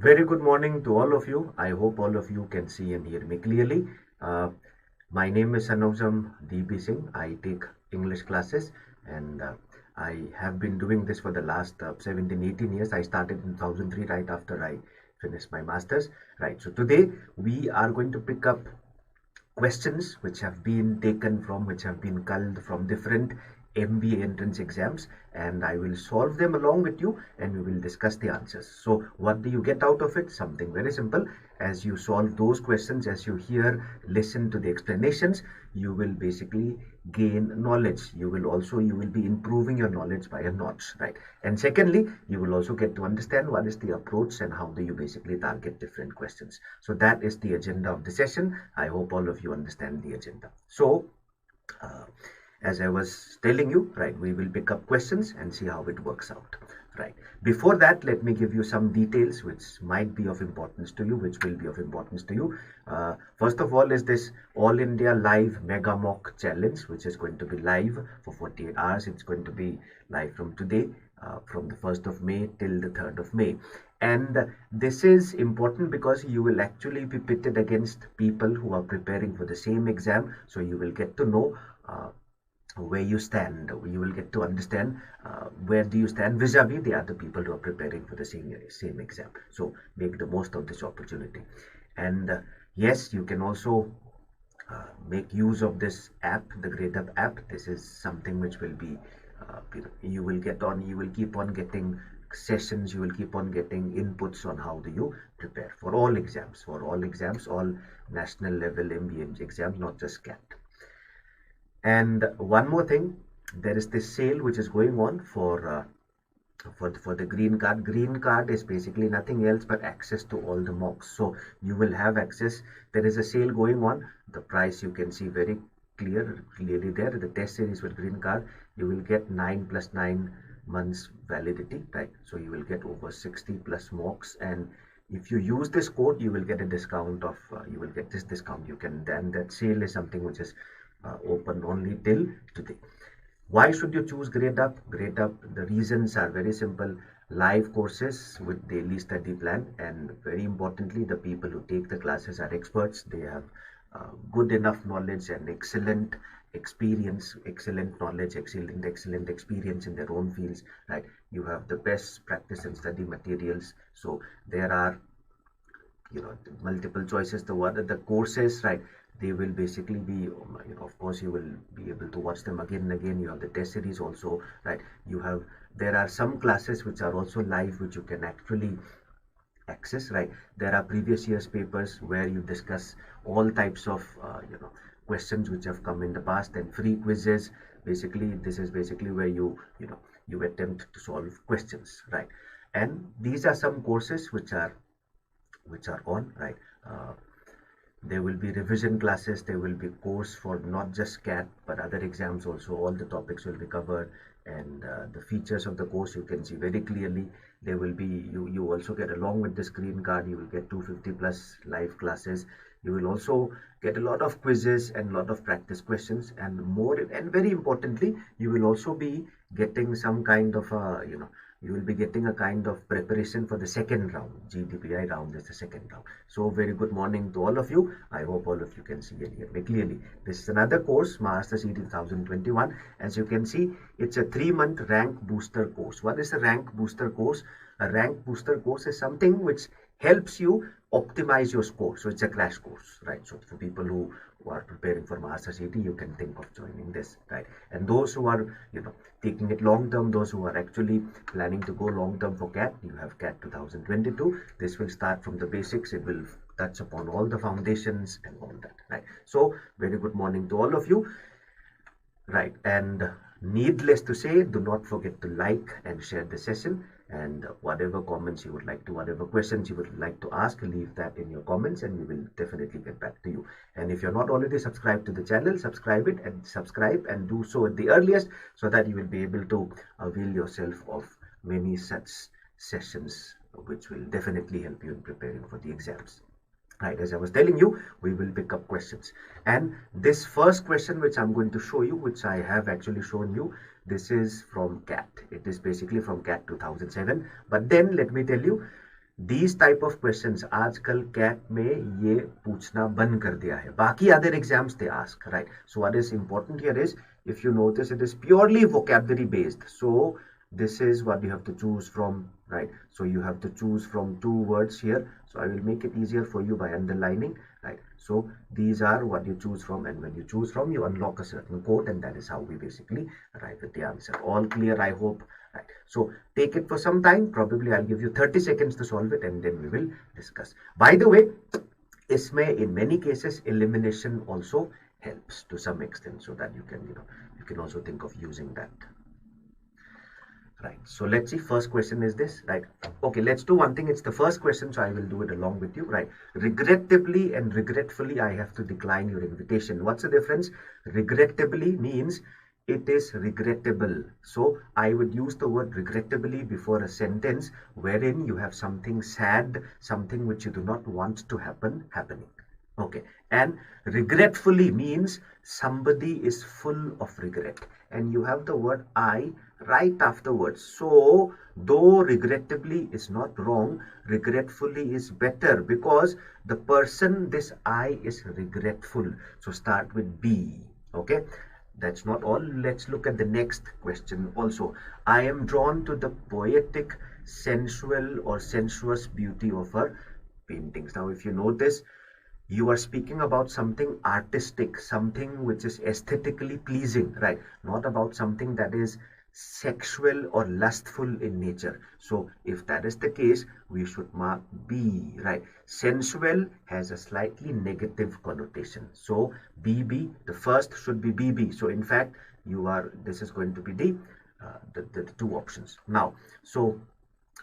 Very good morning to all of you. I hope all of you can see and hear me clearly. Uh, my name is Sanojam DB Singh. I take English classes and I have been doing this for the last 17, 18 years. I started in 2003 right after I finished my master's. Right. So today we are going to pick up questions which have been taken from, which have been culled from different MBA entrance exams, and I will solve them along with you and we will discuss the answers. So what do you get out of it? Something very simple. As you solve those questions, as you hear, listen to the explanations, you will basically gain knowledge. You will be improving your knowledge by a notch, right? And secondly, you will also get to understand what is the approach and how do you basically target different questions. So that is the agenda of the session. I hope all of you understand the agenda. So uh, as I was telling you, right, we will pick up questions and see how it works out, right? Before that, let me give you some details which might be of importance to you, which will be of importance to you. First of all is this All India Live Mega Mock Challenge, which is going to be live for 48 hours. It's going to be live from today, from the 1st of May till the 3rd of May. And this is important because you will actually be pitted against people who are preparing for the same exam. So you will get to know where you stand. You will get to understand where do you stand vis-a-vis the other people who are preparing for the same exam. So make the most of this opportunity. And yes, you can also make use of this app, the Gradeup app. This is something which will be you will keep on getting sessions, you will keep on getting inputs on how do you prepare for all exams, all national level MBA exams, not just CAT. And one more thing, there is this sale which is going on for the green card. Green card is basically nothing else but access to all the mocks. So you will have access. There is a sale going on. The price you can see very clearly there. The test series with green card, you will get 9 plus 9 months validity, right? So you will get over 60 plus mocks, and if you use this code, you will get a discount of you will get this discount. You can then that sale is something which is open only till today. Why should you choose Gradeup? Gradeup, the reasons are very simple. Live courses with daily study plan, and very importantly, the people who take the classes are experts. They have good enough knowledge and excellent experience, excellent knowledge, excellent experience in their own fields, right? You have the best practice and study materials. So there are multiple choices. The courses, right, they will basically be of course you will be able to watch them again and again. You have the test series also, right? There are some classes which are also live, which you can actually access, right? There are previous year's papers where you discuss all types of questions which have come in the past, and free quizzes. Basically, this is basically where you attempt to solve questions, right? And these are some courses which are on, right? There will be revision classes. There will be course for not just CAT but other exams also. All the topics will be covered, and the features of the course you can see very clearly. There will be you also get, along with the screen card, you will get 250 plus live classes. You will also get a lot of quizzes and a lot of practice questions, and more, and very importantly, you will also be getting some kind of a you will be getting a kind of preparation for the second round. GDPI round is the second round. So very good morning to all of you. I hope all of you can see and hear me clearly. This is another course, Master CT 2021. As you can see, it's a 3-month rank booster course. What is a rank booster course? A rank booster course is something which helps you optimize your score. So it's a crash course, right? So for people who are preparing for Master CT, you can think of joining this, right? And those who are taking it long term, those who are actually planning to go long term for CAT, you have CAT 2022. This will start from the basics. It will touch upon all the foundations and all that, right? So very good morning to all of you, right? And needless to say, do not forget to like and share the session, and whatever comments you would like to, whatever questions you would like to ask, leave that in your comments and we will definitely get back to you. And if you're not already subscribed to the channel, subscribe and do so at the earliest, so that you will be able to avail yourself of many such sessions which will definitely help you in preparing for the exams. Right, as I was telling you, we will pick up questions. And this first question which I'm going to show you, which I have actually shown you, this is from CAT. It is basically from CAT 2007. But then let me tell you, these type of questions आजकल cat में ये पूछना बंद कर दिया है. बाकी other exams they ask, right? So what is important here is, if you notice, it is purely vocabulary based. So this is what you have to choose from, right? So you have to choose from 2 words here. So I will make it easier for you by underlining, right? So these are what you choose from, and when you choose from, you unlock a certain code, and that is how we basically arrive at the answer. All clear, I hope. Right. So take it for some time. Probably I'll give you 30 seconds to solve it, and then we will discuss. By the way, isme in many cases elimination also helps to some extent, so that you can also think of using that. Right. So let's see. First question is this. Right. Okay. Let's do one thing. It's the first question, so I will do it along with you. Right. Regrettably and regretfully, I have to decline your invitation. What's the difference? Regrettably means it is regrettable. So I would use the word regrettably before a sentence wherein you have something sad, something which you do not want to happening. Okay. And regretfully means somebody is full of regret, and you have the word I right afterwards. So though regrettably is not wrong, regretfully is better, because the person, this I, is regretful. So start with B. Okay. That's not all. Let's look at the next question also. I am drawn to the poetic, sensual or sensuous beauty of her paintings. Now, if you notice, you are speaking about something artistic, something which is aesthetically pleasing, right? Not about something that is sexual or lustful in nature. So if that is the case, we should mark B, right? Sensual has a slightly negative connotation. So BB, the first should be BB. So in fact, this is going to be the 2 options. Now, so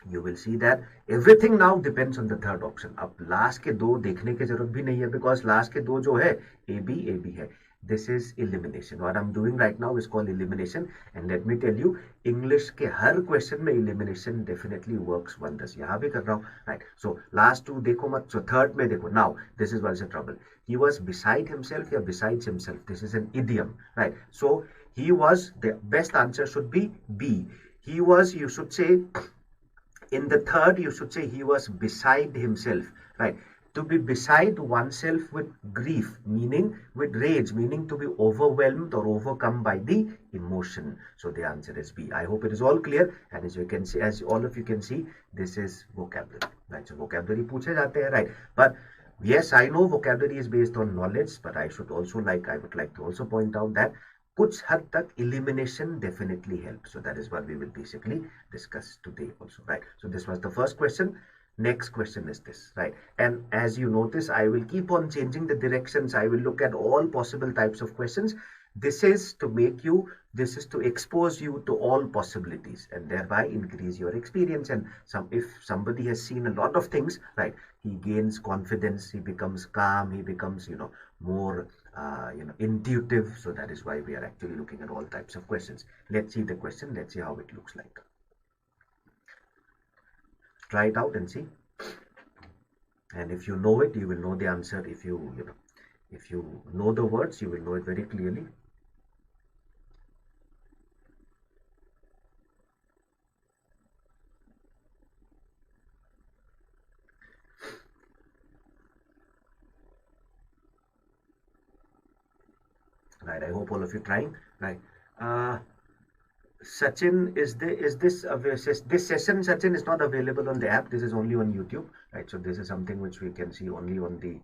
you will see that everything now depends on the third option. अब last के 2 देखने की जरूरत भी नहीं है, because last के 2 जो है AB है. This is elimination. What I'm doing right now is called elimination, and let me tell you, English के हर question में elimination definitely works wonders. यहाँ भी कर रहा हूँ, right? So last 2 देखो मत, so third में देखो. Now this is what's the trouble. He was beside himself या besides himself. This is an idiom, right? So he was, the best answer should be B. He was, you should say, in the third, you should say he was beside himself, right? To be beside oneself with grief, meaning with rage, meaning to be overwhelmed or overcome by the emotion. So the answer is B. I hope it is all clear. And as you can see, as all of you can see, this is vocabulary, right? So vocabulary पूछे जाते हैं, right? But yes, I know vocabulary is based on knowledge, but I would like to also point out that कुछ हद तक elimination definitely helps. So that is what we will basically discuss today also, right? So this was the first question. Next question is this, right? And as you notice, I will keep on changing the directions. I will look at all possible types of questions. This is to expose you to all possibilities, and thereby increase your experience. And if somebody has seen a lot of things, right, he gains confidence, he becomes calm, he becomes, more, intuitive. So that is why we are actually looking at all types of questions. Let's see the question. Let's see how it looks like. Try it out and see. And if you know it, you will know the answer. If you know the words, you will know it very clearly. Right, I hope all of you trying. Right. Sachin, this session, Sachin, is not available on the app. This is only on YouTube, right? So this is something which we can see only on the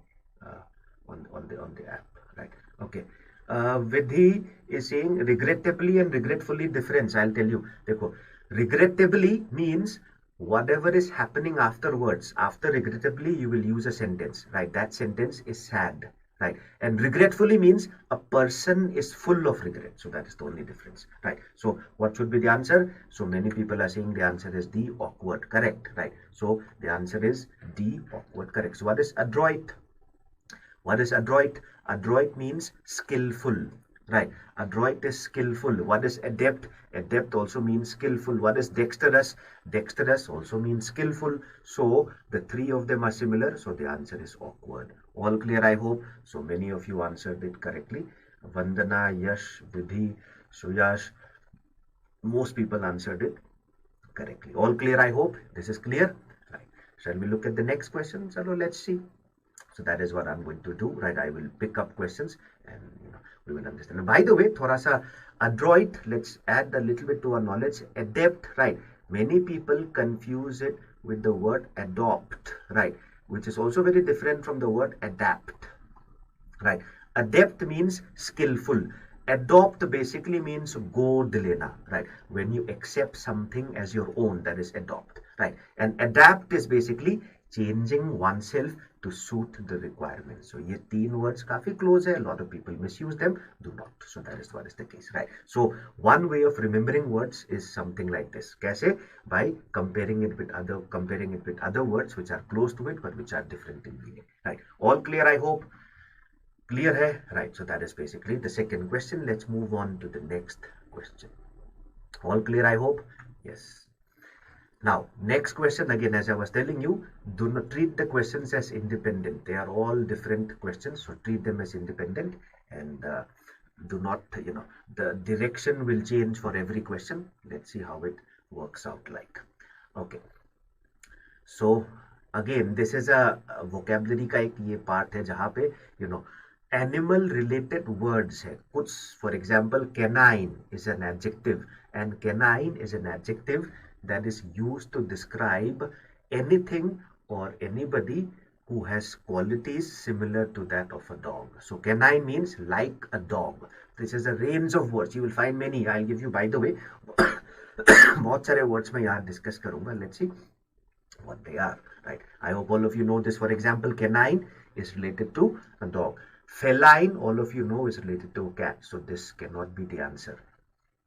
app, right? Okay. Vidhi is saying regrettably and regretfully difference. I'll tell you. Dekho, regrettably means whatever is happening afterwards. After regrettably, you will use a sentence, right? That sentence is sad. Right. And regretfully means a person is full of regret. So that is the only difference. Right. So what should be the answer? So many people are saying the answer is D, awkward. Correct. Right. So the answer is D, awkward. Correct. So what is adroit? What is adroit? Adroit means skillful. Right. Adroit is skillful. What is adept? Adept also means skillful. What is dexterous? Dexterous also means skillful. So the 3 of them are similar. So the answer is awkward. All clear, I hope. So many of you answered it correctly. Vandana, Yash, Vidhi, Suyash. Most people answered it correctly. All clear, I hope. This is clear. Right. Shall we look at the next question? Chalo, let's see. So that is what I'm going to do, right? I will pick up questions and we will understand. And by the way, thoda sa adroit, let's add a little bit to our knowledge. Adept, right? Many people confuse it with the word adopt, right? Which is also very different from the word adapt, right? Adept means skillful. Adopt basically means goad lena, right? When you accept something as your own, that is adopt, right? And adapt is basically changing oneself to suit the requirements. So ye teen words काफी close hai. A lot of people misuse them. Do not. So that is what is the case, right? So one way of remembering words is something like this. कैसे? By comparing it with other words which are close to it but which are different in meaning, right? All clear, I hope. Clear hai? Right. So that is basically the second question. Let's move on to the next question. All clear, I hope. Yes. Now, next question, again, as I was telling you, do not treat the questions as independent. They are all different questions, so treat them as independent and do not, the direction will change for every question. Let's see how it works out like. Okay. So, again, this is a vocabulary का एक ये part है जहाँ पे, animal related words है. कुछ, for example, canine is an adjective and canine is an adjective that is used to describe anything or anybody who has qualities similar to that of a dog. So canine means like a dog. This is a range of words. You will find many. I'll give you, by the way, बहुत सारे words मैं यहाँ discuss करूँगा. Let's see what they are. Right. I hope all of you know this. For example, canine is related to a dog. Feline, all of you know, is related to a cat. So this cannot be the answer.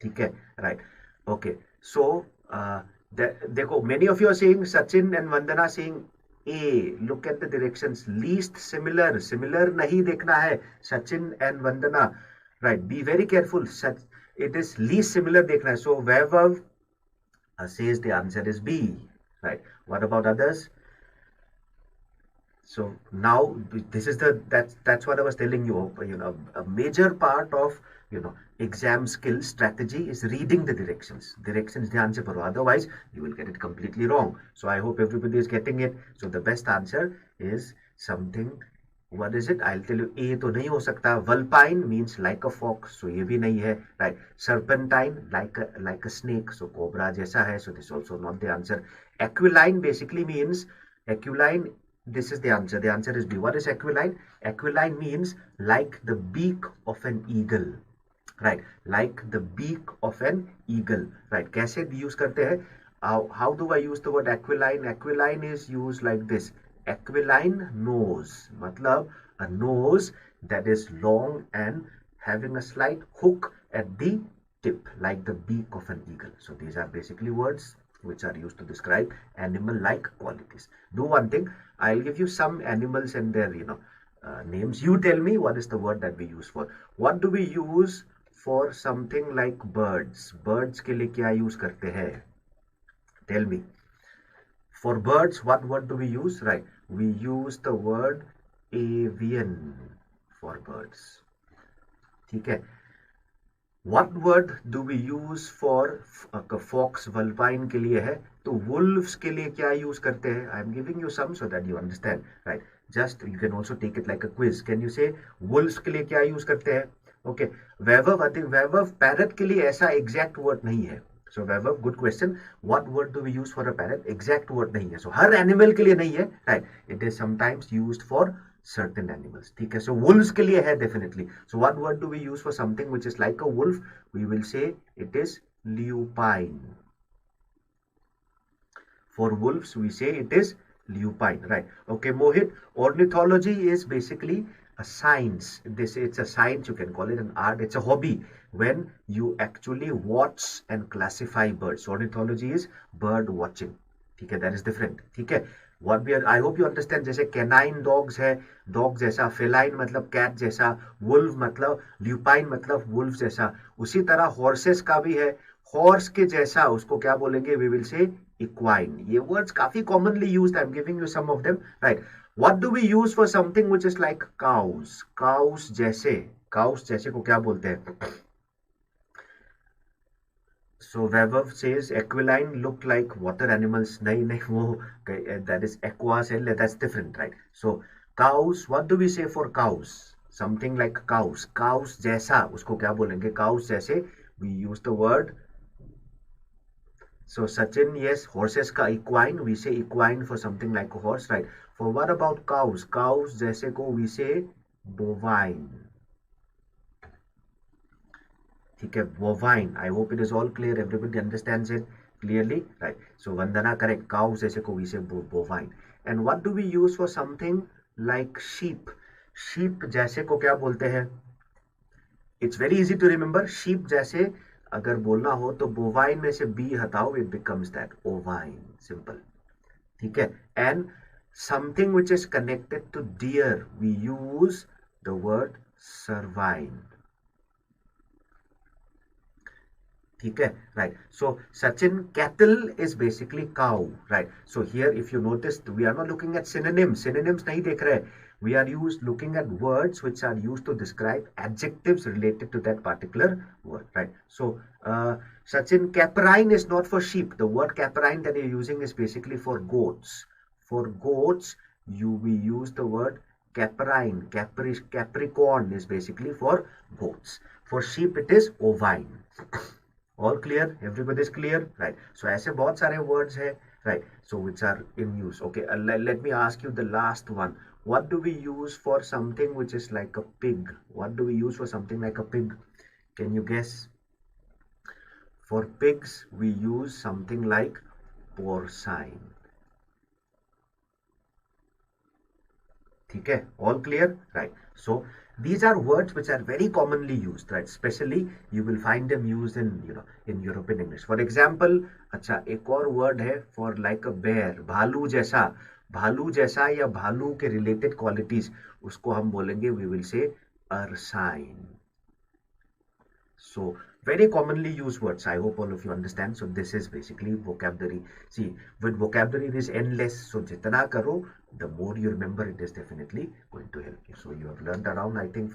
Okay. Right. Okay. So देखो, many of you are saying, Sachin and Vandana saying A. Look at the directions. Least similar. Similar nahi देखना है. Sachin and Vandana. Right. Be very careful. It is least similar देखना है. So Vaibhav says the answer is B. Right. What about others? So now this is that's what I was telling you. A major part of exam skill strategy is reading the directions. Directions ध्यान से पढ़ो. Otherwise you will get it completely wrong. So I hope everybody is getting it. So the best answer is something. What is it? I'll tell you. A तो नहीं हो सकता. Vulpine means like a fox. So ये भी नहीं है. Right. Serpentine like a snake. So cobra जैसा है. So this is also not the answer. Aquiline basically means aquiline. This is the answer. The answer is B. What is aquiline? Aquiline means like the beak of an eagle. Right. Like the beak of an eagle. Right. कैसे use करते हैं? How do I use the word aquiline? Aquiline is used like this. Aquiline nose. मतलब a nose that is long and having a slight hook at the tip, like the beak of an eagle. So these are basically words which are used to describe animal-like qualities. Do one thing. I'll give you some animals and their, names. You tell me what is the word that we use for. What do we use for something like birds? Birds के लिए क्या use करते हैं? Tell me. For birds, what word do we use? Right. We use the word avian for birds. ठीक है. What word do we use for fox? Vulpine के लिए है. तो wolves के लिए क्या use करते हैं? I am giving you some so that you understand. Right. Just you can also take it like a quiz. Can you say wolves के लिए क्या use करते हैं? Okay. Vaibhav, I think Vaibhav, parrot के लिए ऐसा exact word नहीं है. So Vaibhav, good question. What word do we use for a parrot? Exact word नहीं है. So हर animal के लिए नहीं है. Right. It is sometimes used for certain animals. ठीक है. So wolves के लिए है definitely. So what word do we use for something which is like a wolf? We will say it is lupine. For wolves, we say it is lupine. Right. Okay, Mohit. Ornithology is basically a science. It's a science. You can call it an art. It's a hobby when you actually watch and classify birds. Ornithology is bird watching. ठीक है. That is different. ठीक है. What we are, I hope you understand. जैसे canine dogs है, dog जैसा, feline मतलब cat जैसा, wolf मतलब lupine मतलब wolf जैसा. उसी तरह horses का भी है, horse के जैसा, उसको क्या बोलेंगे? We will say equine. ये words काफी commonly used. I'm giving you some of them. Right. What do we use for something which is like cows? Cows जैसे को क्या बोलते हैं? So Vaibhav says equiline look like water animals. नहीं वो that is aqua cell, that's different, right? So cows, what do we say for cows? Something like cows. Cows जैसा उसको क्या बोलेंगे? Cows जैसे we use the word. So Sachin, yes, horses का equine, we say equine for something like a horse, right? For what about cows? Cows जैसे को we say bovine. ठीक है, bovine. I hope it is all clear. Everybody understands it clearly, right? So Vandana, correct. Cows जैसे को we say bovine. And what do we use for something like sheep? Sheep जैसे को क्या बोलते हैं? It's very easy to remember. Sheep जैसे अगर बोलना हो तो bovine में से b हटाओ, it becomes that ovine. Simple. ठीक है? And something which is connected to deer, we use the word cervine. Okay, right? So Sachin, cattle is basically cow, right? So here, if you noticed, we are not looking at synonyms. Synonyms nahi dekh rahe. We are looking at words which are used to describe adjectives related to that particular word, right? So Sachin, caprine is not for sheep. The word caprine that you're using is basically for goats. For goats, we use the word caprine. Capricorn is basically for goats. For sheep, it is ovine. All clear? Everybody is clear, right? So ऐसे बहुत सारे words है, right? So which are in use. Okay, let me ask you the last one. What do we use for something which is like a pig? What do we use for something like a pig? Can you guess? For pigs, we use something like porcine. Okay, all clear, right? So these are words which are very commonly used, right? Especially you will find them used in in European English. For example, अच्छा एक और word है for like a bear, भालू जैसा या भालू के related qualities उसको हम बोलेंगे, we will say ursine. So very commonly used words. I hope all of you understand. So this is basically vocabulary. See, with vocabulary it is endless. So jitna karo, the more you remember, it is definitely going to help you. So you have learned around, I think,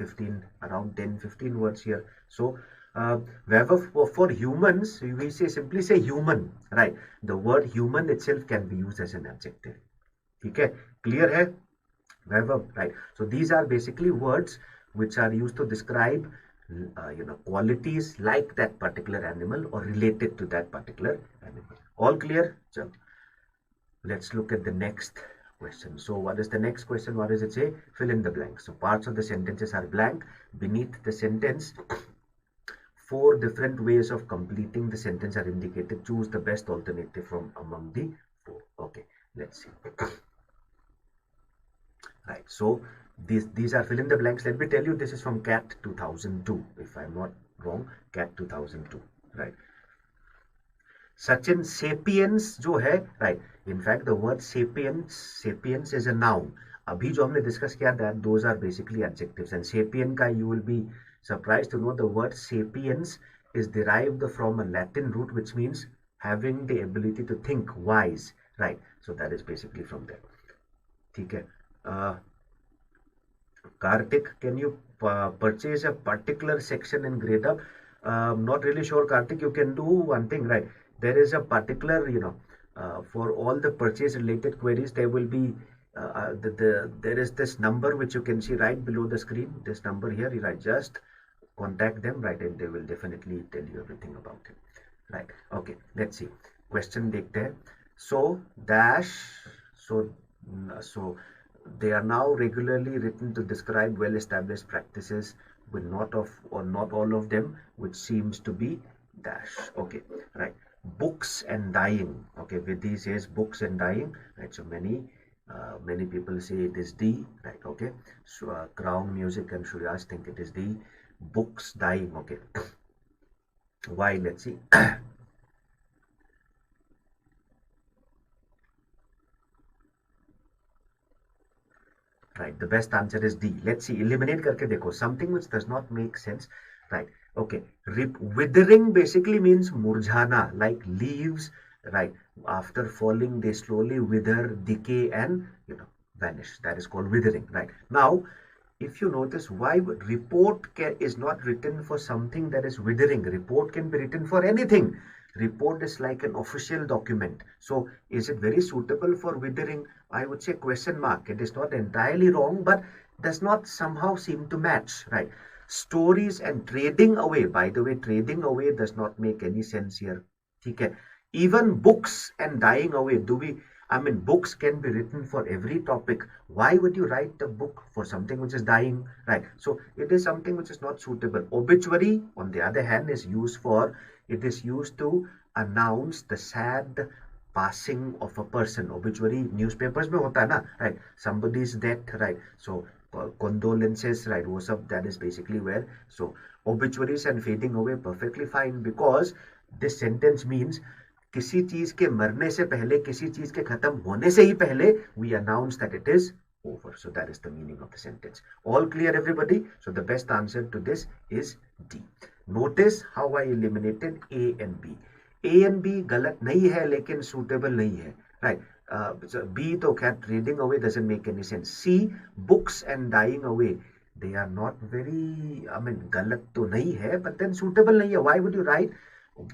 around 10, 15 words here. So for humans, we simply say human, right? The word human itself can be used as an adjective. Okay, clear hai? Right? So these are basically words which are used to describe qualities like that particular animal or related to that particular animal. All clear? So let's look at the next question. So what is the next question? What does it say? Fill in the blanks. So parts of the sentences are blank. Beneath the sentence, 4 different ways of completing the sentence are indicated. Choose the best alternative from among the 4. Okay, let's see. Right, so these are fill in the blanks. Let me tell you, this is from CAT 2002, if I'm not wrong. CAT 2002, right? Sachin, sapiens जो है, right? In fact, the word sapiens is a noun. अभी जो हमने discuss किया, that those are basically adjectives. And sapien का, you will be surprised to know the word sapiens is derived from a Latin root which means having the ability to think, wise, right? So that is basically from there. ठीक है. Kartik, can you purchase a particular section in Gradeup? Not really sure, Kartik. You can do one thing, right? There is a particular, for all the purchase related queries, there will be there is this number which you can see right below the screen. This number here, right? Just contact them, right, and they will definitely tell you everything about it, right? Okay, let's see. Question देखते हैं. So they are now regularly written to describe well-established practices, with not all of them, which seems to be dash. Okay, right. Books and dying. Okay, Vidhi says books and dying. Right. So many people say it is D. Right. Okay. So Crown Music and Shreyas think it is D. Books dying. Okay. Why? Let's see. Right, the best answer is D. Let's see, eliminate करके देखो. Something which does not make sense. Right, okay. Withering basically means मुरझाना, like leaves, right? After falling, they slowly wither, decay, and vanish. That is called withering, right? Now, if you notice, why report is not written for something that is withering. Report can be written for anything. report is like an official document. So is it very suitable for withering? I would say question mark. It is not entirely wrong, but does not somehow seem to match, right? Stories and trading away. By the way, trading away does not make any sense here. Okay. Even books and dying away. Books can be written for every topic. Why would you write a book for something which is dying, right? So it is something which is not suitable. Obituary, on the other hand, it is used to announce the sad passing of a person. Obituary newspapers में होता है ना, right? Somebody's death, right? So condolences, right? That is basically where. So obituaries and fading away perfectly fine, because this sentence means किसी चीज के मरने से पहले, किसी चीज के खत्म होने से ही पहले, we announce that it is over. So that is the meaning of the sentence. All clear, everybody? So the best answer to this is D. Notice how I eliminated A and B. A and B गलत नहीं है, लेकिन suitable नहीं है, right? B तो खैर trading away doesn't make any sense. C, books and dying away, they are not very, गलत तो नहीं है, but then suitable नहीं है. Why would you write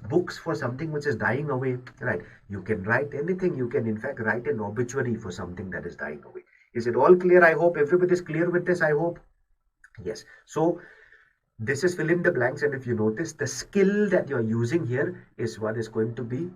books for something which is dying away, right? You can write anything. You can in fact write an obituary for something that is dying away. Is it all clear? I hope everybody is clear with this. I hope. Yes. So this is fill in the blanks, and if you notice, the skill that you are using here is what is going to be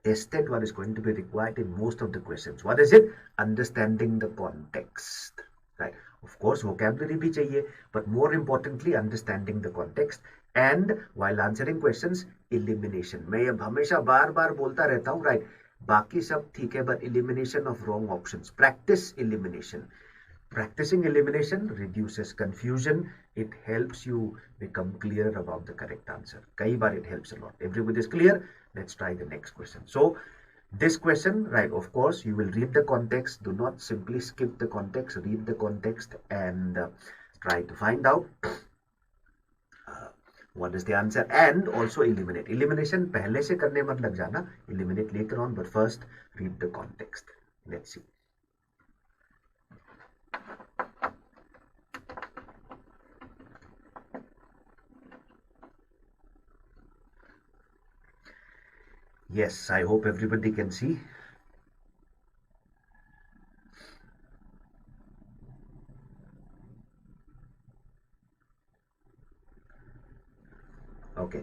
tested, what is going to be required in most of the questions. What is it? Understanding the context, right? Of course, vocabulary bhi chahiye, but more importantly, understanding the context. And while answering questions, elimination. मैं अब हमेशा बार बार बोलता रहता हूँ, right? बाकी सब ठीक है, but elimination of wrong options. Practice elimination. Practicing elimination reduces confusion. It helps you become clear about the correct answer. कई बार it helps a lot. Everybody is clear? Let's try the next question. So this question, right, of course, you will read the context. Do not simply skip the context. Read the context and try to find out what is the answer, and also eliminate. Elimination पहले से करने मत लग जाना. Eliminate later on, but first read the context. Let's see. Yes, I hope everybody can see. Okay.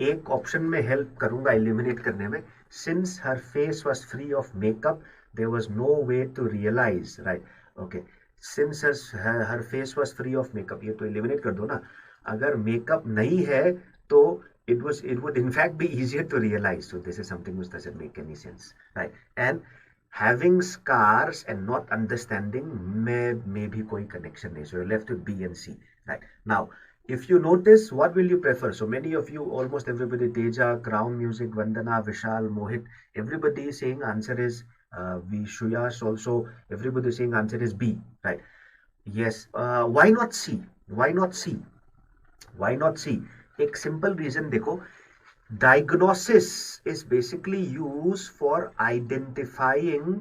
एक option में help करूंगा eliminate करने में. Since her face was free of makeup, there was no way to realize, right? Okay. Since her face was free of makeup, ये तो eliminate कर दो ना. अगर मेकअप नहीं है तो it would in fact be easier to realize. So this is something which doesn't make any sense, right? And having scars and not understanding may be koi connection nahi. So you're left with B and C, right? Now if you notice, what will you prefer? So many of you, almost everybody, Teja, Crown Music, Vandana, Vishal, Mohit, everybody is saying answer is Vishuyash also, everybody is saying answer is B, right? Yes. Why not C? Why not C? Why not C? एक simple reason देखो. Diagnosis is basically use for identifying,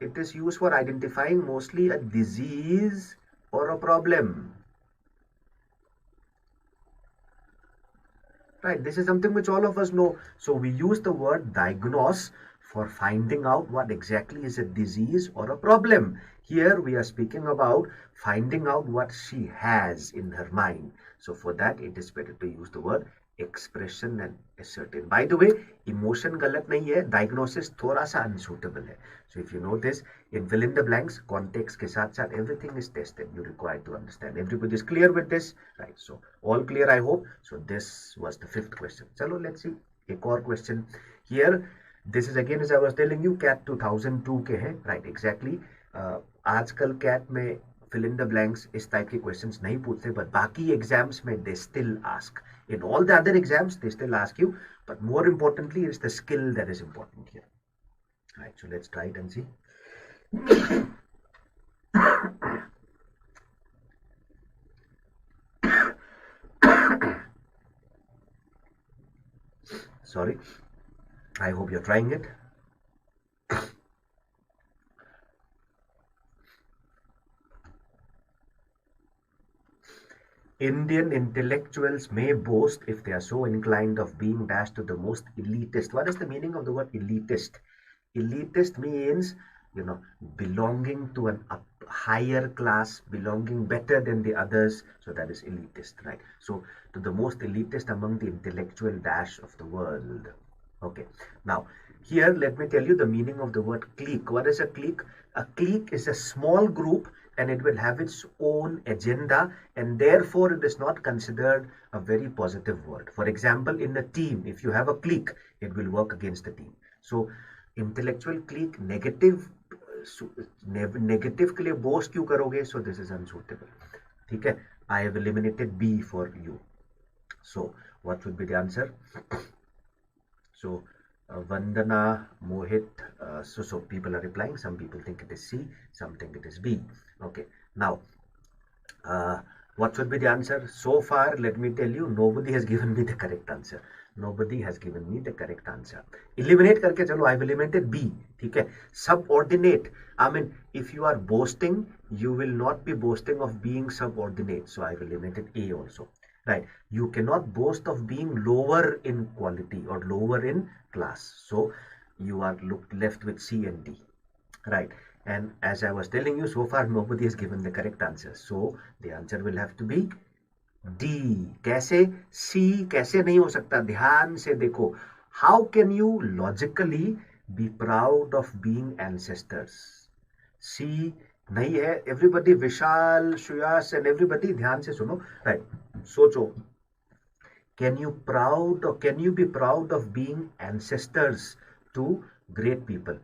it is used for identifying mostly a disease or a problem, right? This is something which all of us know. So we use the word diagnose for finding out what exactly is a disease or a problem. Here we are speaking about finding out what she has in her mind. So for that it is better to use the word expression and ascertain. By the way, emotion गलत नहीं है, diagnosis थोड़ा सा unsuitable है. So if you notice, in fill in the blanks, context के साथ साथ everything is tested. You require to understand. Everybody is clear with this, right? So all clear, I hope. So this was the 5th question. चलो let's see एक और question here. This is again, as I was telling you, CAT 2002 के हैं, right? Exactly. आजकल CAT में fill in the blanks इस type के questions नहीं पूछते, but बाकी exams में they still ask. In all the other exams they still ask you, but more importantly it's the skill that is important here. Right, so let's try it and see. Sorry, I hope you're trying it. Indian intellectuals may boast, if they are so inclined, of being dashed to the most elitist. What is the meaning of the word elitist? Elitist means, belonging to an higher class, belonging better than the others. So that is elitist, right? So to the most elitist among the intellectual dash of the world. Okay. Now, here let me tell you the meaning of the word clique. What is a clique? A clique is a small group and it will have its own agenda, and therefore it is not considered a very positive word. For example, in a team, if you have a clique, it will work against the team. So intellectual clique negative, negative के लिए boast क्यों करोगे? So this is unsuitable. ठीक है, I have eliminated B for you. So what would be the answer? So Vandana, Mohit, so people are replying. Some people think it is C, some think it is B. Okay, now what should be the answer? So far, let me tell you, nobody has given me the correct answer. Nobody has given me the correct answer. Eliminate करके चलो, I've eliminated B. ठीक है. Subordinate. I mean, if you are boasting, you will not be boasting of being subordinate. So I've eliminated A also. Right. You cannot boast of being lower in quality or lower in class. So you are left with C and D. Right. And as I was telling you, so far nobody has given the correct answer. So the answer will have to be D. कैसे? C कैसे नहीं हो सकता? ध्यान से देखो. How can you logically be proud of being ancestors? C नहीं है. Everybody, Vishal, Shreyas and everybody, ध्यान से सुनो. Right. सोचो. Can you be proud of being ancestors to great people?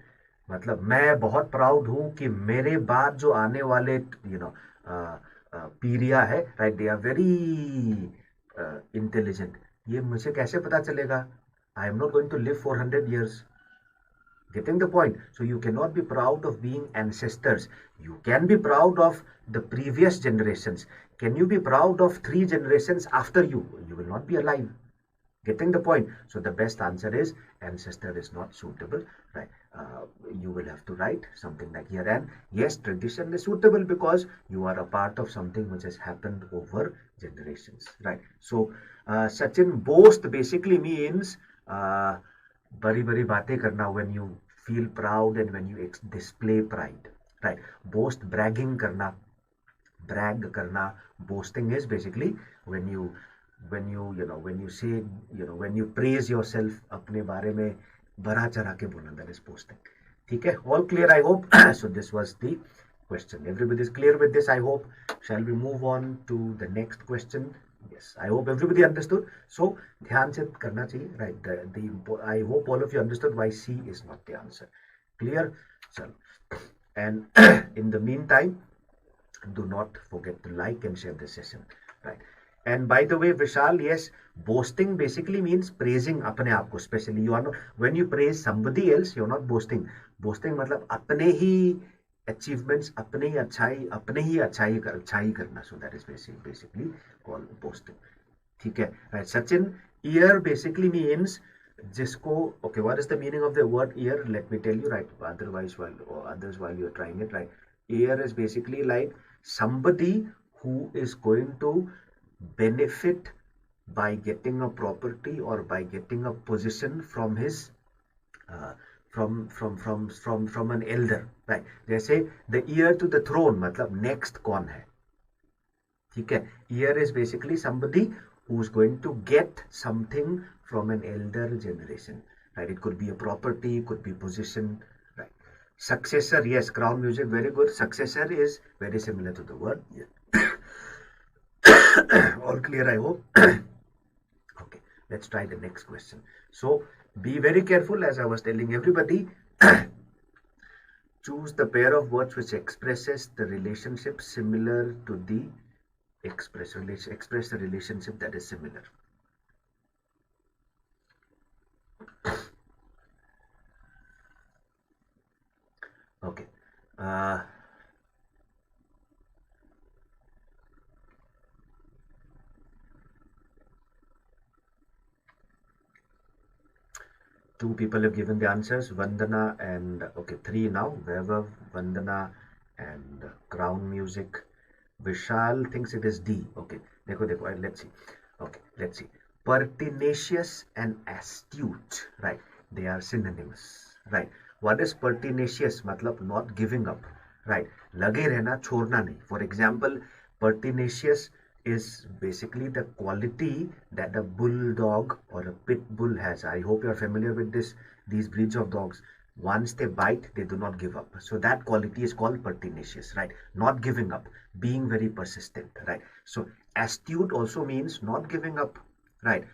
मतलब मैं बहुत प्राउड हूं कि मेरे बाद जो आने वाले पीरिया है, right, they are very intelligent. ये मुझे कैसे पता चलेगा? I am not going to live for 100 years. Getting the point? So you cannot be proud of being ancestors. You can be proud of the previous generations. Can you be proud of 3 generations after you? You will not be alive. Getting the point? So the best answer is ancestor is not suitable, right? You will have to write something like here. And yes, tradition is suitable because you are a part of something which has happened over generations, right? So Sachin, boast basically means bari bari baatein karna, when you feel proud and when you display pride, right? Boast, bragging karna, brag karna. Boasting is basically when you say, when you praise yourself, अपने बारे में बढ़ा चढ़ा के बोलना, that is boasting. ठीक है, all clear, I hope. So this was the question. Everybody is clear with this, I hope. Shall we move on to the next question? Yes, I hope everybody understood. So ध्यान से करना चाहिए, right? I hope all of you understood why C is not the answer. Clear? चलो. And in the meantime, do not forget to like and share this session, right? And by the way, Vishal, yes, boasting basically means praising अपने आप को. Especially you are not, when you praise somebody else, you're not boasting. Boasting मतलब अपने ही achievements, अपने ही अच्छाई करना. So that is basically called boasting. ठीक है, right? Sachin, ear basically means जिसको, okay, what is the meaning of the word ear? Let me tell you, right? Otherwise, while you're trying it, right? Ear is basically like somebody who is going to benefit by getting a property or by getting a position from his from an elder, right? जैसे the heir to the throne मतलब next कौन है? ठीक है, heir is basically somebody who is going to get something from an elder generation, right? It could be a property, could be position, right? Successor, yes, crown music, very good. Successor is very similar to the word. Yeah. All clear, I hope. Okay, let's try the next question. So be very careful, as I was telling everybody. Choose the pair of words which expresses the relationship similar to the express the relationship that is similar. Okay. Two people have given the answers, Vandana and, okay, 3 now, Vaibhav, Vandana and Crown Music. Vishal thinks it is D. Okay, देखो, let's see. Okay, let's see. Pertinacious and astute, right? They are synonyms, right? What is pertinacious? मतलब not giving up, right? लगे रहना, छोड़ना नहीं. For example, pertinacious is basically the quality that a bulldog or a pit bull has. I hope you are familiar with these breeds of dogs. Once they bite, they do not give up. So that quality is called pertinacious, right? Not giving up, being very persistent, right? So astute also means not giving up, right?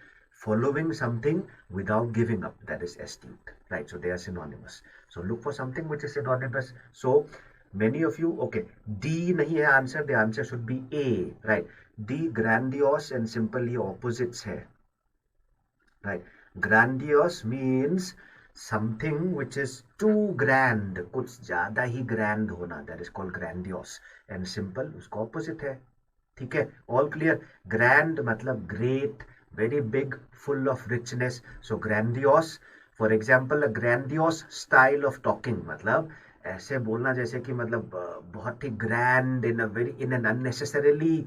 Following something without giving up, that is astute, right? So they are synonymous. So look for something which is synonymous. So many of you, okay, D nahi hai answer, the answer should be A, right? D, grandiose and simply opposites hai, right? Grandiose means something which is too grand, कुछ ज्यादा ही grand होना, that is called grandiose. And simple उसका opposite है. ठीक है, all clear. Grand मतलब great, very big, full of richness. So grandiose, for example, a grandiose style of talking मतलब ऐसे बोलना जैसे कि मतलब बहुत ही grand in an unnecessarily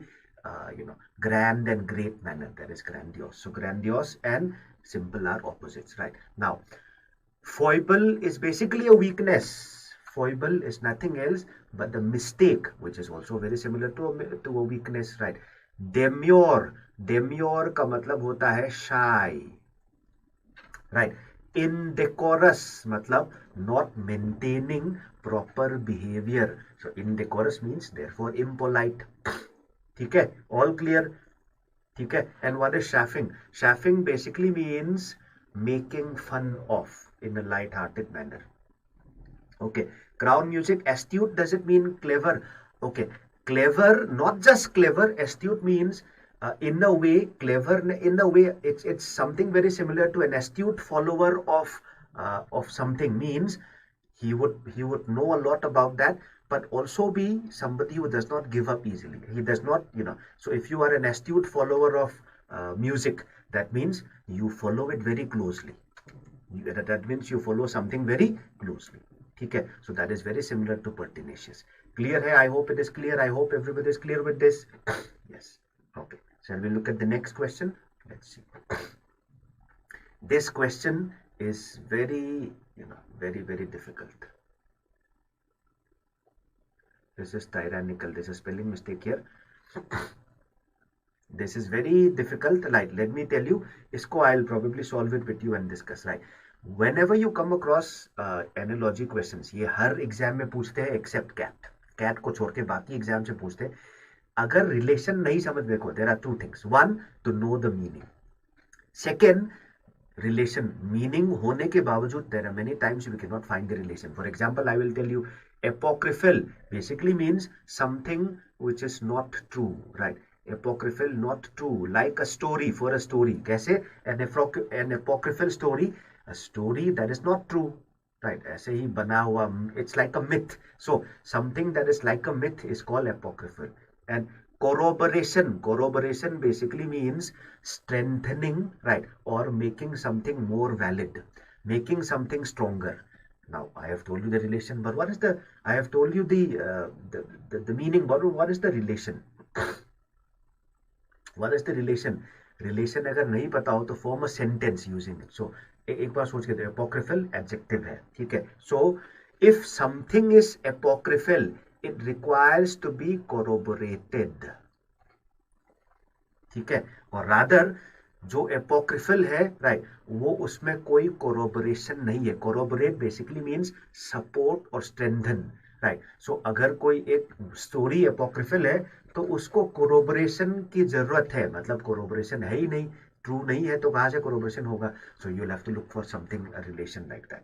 grand and great manner. That is grandiose. So grandiose and simple are opposites, right? Now foible is basically a weakness. Foible is nothing else but the mistake, which is also very similar to a weakness, right? Demure, demure का मतलब होता है shy, right? Indecorous मतलब not maintaining proper behavior. So indecorous means therefore impolite. ठीक है, all clear. ठीक है, and what is chaffing? Chaffing basically means making fun of in a light-hearted manner. Okay, crown music. Astute, does it mean clever? Okay, clever, not just clever. Astute means in a way clever. In a way, it's something very similar to an astute follower of something. Means he would know a lot about that, but also be somebody who does not give up easily. He does not, So if you are an astute follower of music, that means you follow it very closely. That means you follow something very closely. Okay, so that is very similar to pertinacious. Clear hai? I hope it is clear. I hope everybody is clear with this. Yes. Okay. Shall we look at the next question? Let's see. This question is very, very difficult. This is tyrannical. There's a spelling mistake here. This is very difficult. Like, let me tell you, isko I'll probably solve it with you and discuss, right? Whenever you come across analogy questions, ये हर exam में पूछते हैं except CAT को छोड़ के बाकी exam से पूछते हैं. अगर रिलेशन नहीं समझ में को, there are two things. One, to know the meaning. Second, relation meaning होने के बावजूद there are many times we cannot find the relation. For example, I will tell you, apocryphal basically means something which is not true, right? Apocryphal, not true, like a story. For a story, कैसे? An apocryphal story, a story that is not true, right? ऐसे ही बना हुआ, it's like a myth. So something that is like a myth is called apocryphal. And corroboration basically means strengthening, right, or making something more valid, making something stronger. Now I have told you the relation, but what is the, I have told you the meaning, but what is the relation? What is the relation? Relation अगर नहीं पता हो तो form a sentence using it. So एक बार सोच के देखो, apocryphal adjective है, ठीक है? So if something is apocryphal, it requires to be corroborated. ठीक है? और rather जो apocryphal है, right, वो उसमें कोई corroboration नहीं है. Corroborate basically means support or strengthen, right? So अगर कोई एक story apocryphal है तो उसको corroboration की जरूरत है. मतलब corroboration है ही नहीं, true नहीं है तो कहाँ से corroboration होगा? So you'll have to look for something, a relation like that.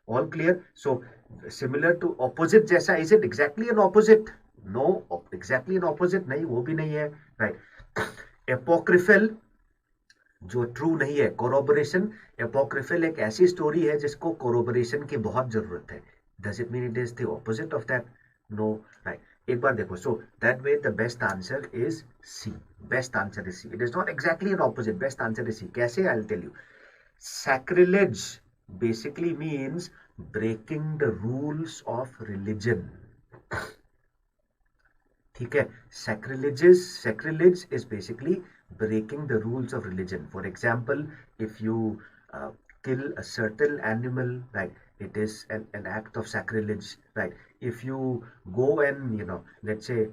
All clear? So similar to opposite जैसा, is it exactly an opposite? No, exactly an opposite नहीं, वो भी नहीं है, right? Apocryphal जो ट्रू नहीं है. corroboration, apocryphal एक ऐसी स्टोरी है जिसको corroboration की बहुत जरूरत है. Does it mean it is the opposite of that? No, right? एक बार देखो. So that way the best answer is C. Best answer is C. It is not exactly an opposite. Best answer is C. कैसे? I'll tell you. Sacrilege basically means breaking the rules of religion. ठीक है. Sacrilege is basically breaking the rules of religion. For example, if you kill a certain animal, right, it is an act of sacrilege, right? If you go and, let's say,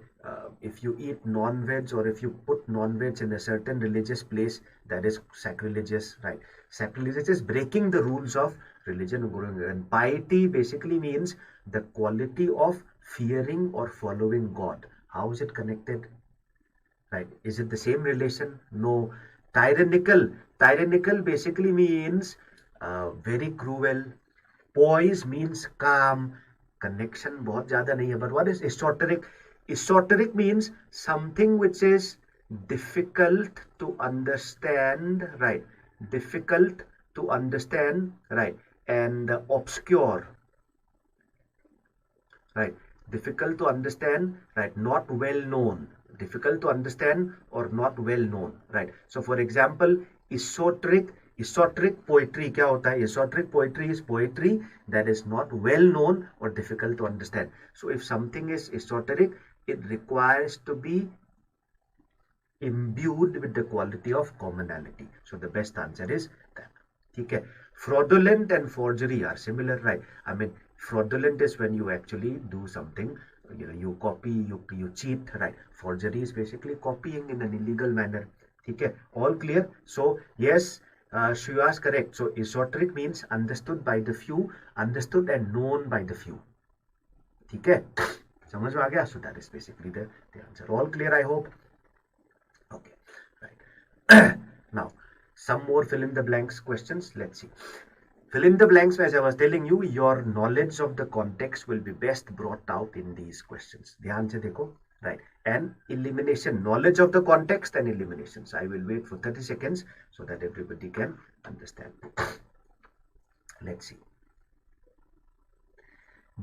if you eat non-veg, or if you put non-veg in a certain religious place, that is sacrilegious, right? Sacrilegious is breaking the rules of religion. And piety basically means the quality of fearing or following God. How is it connected? Right? Is it the same relation? No. Tyrannical basically means very cruel. Poise means calm. Connection बहुत ज़्यादा नहीं है. But what is esoteric? Esoteric means something which is difficult to understand, right? Difficult to understand, right? And obscure, right? Difficult to understand, right? Not well known. Difficult to understand or not well known, right? So for example, esoteric poetry क्या होता है? Esoteric poetry is poetry that is not well known or difficult to understand. So if something is esoteric, it requires to be imbued with the quality of commonality. So the best answer is that. ठीक है. Fraudulent and forgery are similar, right? I mean, fraudulent is when you actually do something, you copy, you cheat, right? Forgery is basically copying in an illegal manner. ठीक है. All clear? So yes, Shreya is correct. So esoteric means understood by the few, understood and known by the few. ठीक है. समझ में आ गया? So that is basically the answer. All clear, I hope. Okay, right. Now, some more fill in the blanks questions. Let's see. Fill in the blanks, as I was telling you, your knowledge of the context will be best brought out in these questions. ध्यान से देखो, right? And elimination, knowledge of the context and eliminations. I will wait for 30 seconds so that everybody can understand. Let's see.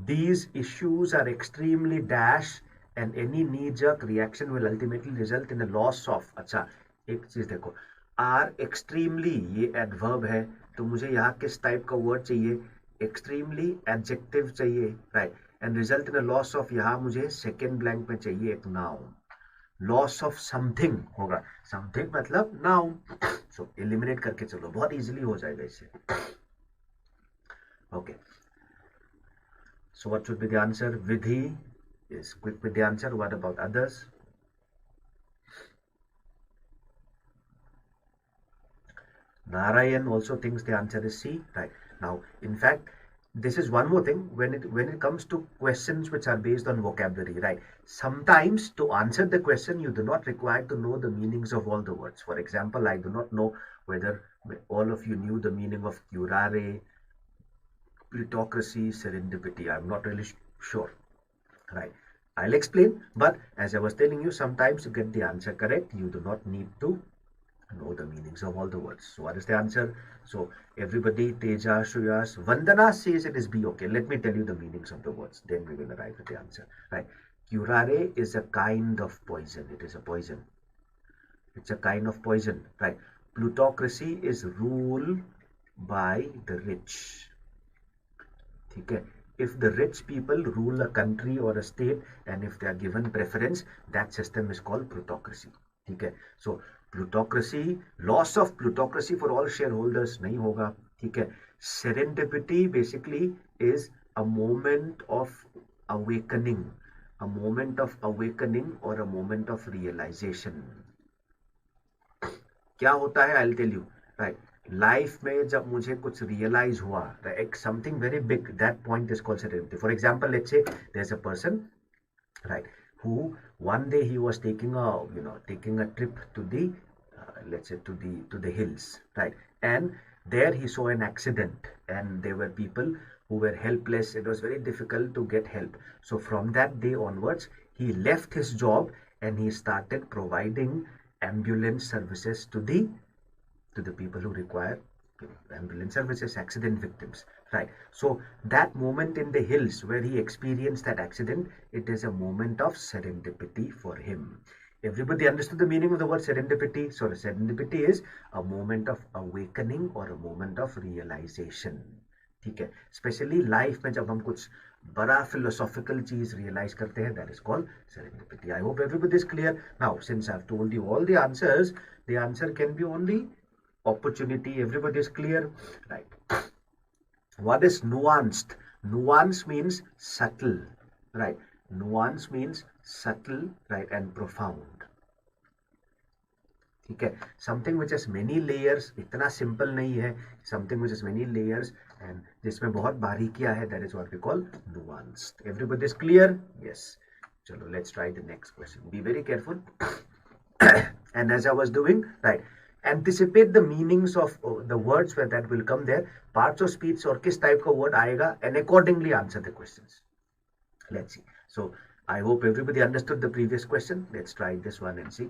These issues are extremely dash, and any knee-jerk reaction will ultimately result in a loss of. अच्छा, एक चीज देखो, are extremely ये adverb है, तो मुझे यहाँ किस टाइप का वर्ड चाहिए? Extremely adjective चाहिए, right? And result in a loss of, यहाँ मुझे second blank में चाहिए एक noun. Loss of something होगा. Something मतलब noun. So eliminate करके चलो, बहुत easily हो जाएगा इससे. Okay. So what should be the answer? Vidhi is quick with the answer. What about others? Narayan also thinks the answer is C. Right. Now, in fact, this is one more thing. When it comes to questions which are based on vocabulary, right? Sometimes to answer the question, you do not require to know the meanings of all the words. For example, I do not know whether all of you knew the meaning of curare, plutocracy, serendipity. I'm not really sure, right? I'll explain, but as I was telling you, sometimes to get the answer correct, you do not need to know the meanings of all the words. So what is the answer? So everybody, Teja, Shreyas, Vandana says it is B. Okay, let me tell you the meanings of the words, then we will arrive at the answer, right? Curare is a kind of poison. It is a poison. It's a kind of poison, right? Plutocracy is rule by the rich. Okay. If the rich people rule a country or a state, and if they are given preference, that system is called plutocracy. Okay. So plutocracy, loss of plutocracy for all shareholders nahi hoga. Okay. Serendipity basically is a moment of awakening, a moment of awakening or a moment of realization. क्या होता है? I'll tell you, right? Life में जब मुझे कुछ realize हुआ, एक something very big, that point is called serenity. For example, let's say there is a person, right, who one day he was taking a trip to the let's say to the hills, right, and there he saw an accident and there were people who were helpless. It was very difficult to get help. So from that day onwards, he left his job and he started providing ambulance services to the people who require ambulance services, accident victims, right? So that moment in the hills where he experienced that accident, it is a moment of serendipity for him. Everybody understood the meaning of the word serendipity? So serendipity is a moment of awakening or a moment of realization. ठीक है. Especially life में जब हम कुछ बड़ा philosophical चीज realize करते हैं, that is called serendipity. I hope everybody is clear. Now, since I've told you all the answers, the answer can be only opportunity. Everybody is clear, right? What is nuanced? Nuance means subtle, right? Nuance means subtle, right, and profound. ठीक है, something which is many layers, इतना simple नहीं है, something which is many layers and जिसमें बहुत बारीकियां है, that is what we call nuanced. Everybody is clear? Yes. चलो, let's try the next question. Be very careful. And as I was doing, right, anticipate the meanings of the words where that will come there, parts of speech और किस type का word आएगा, and accordingly answer the questions. Let's see. So I hope everybody understood the previous question. Let's try this one and see.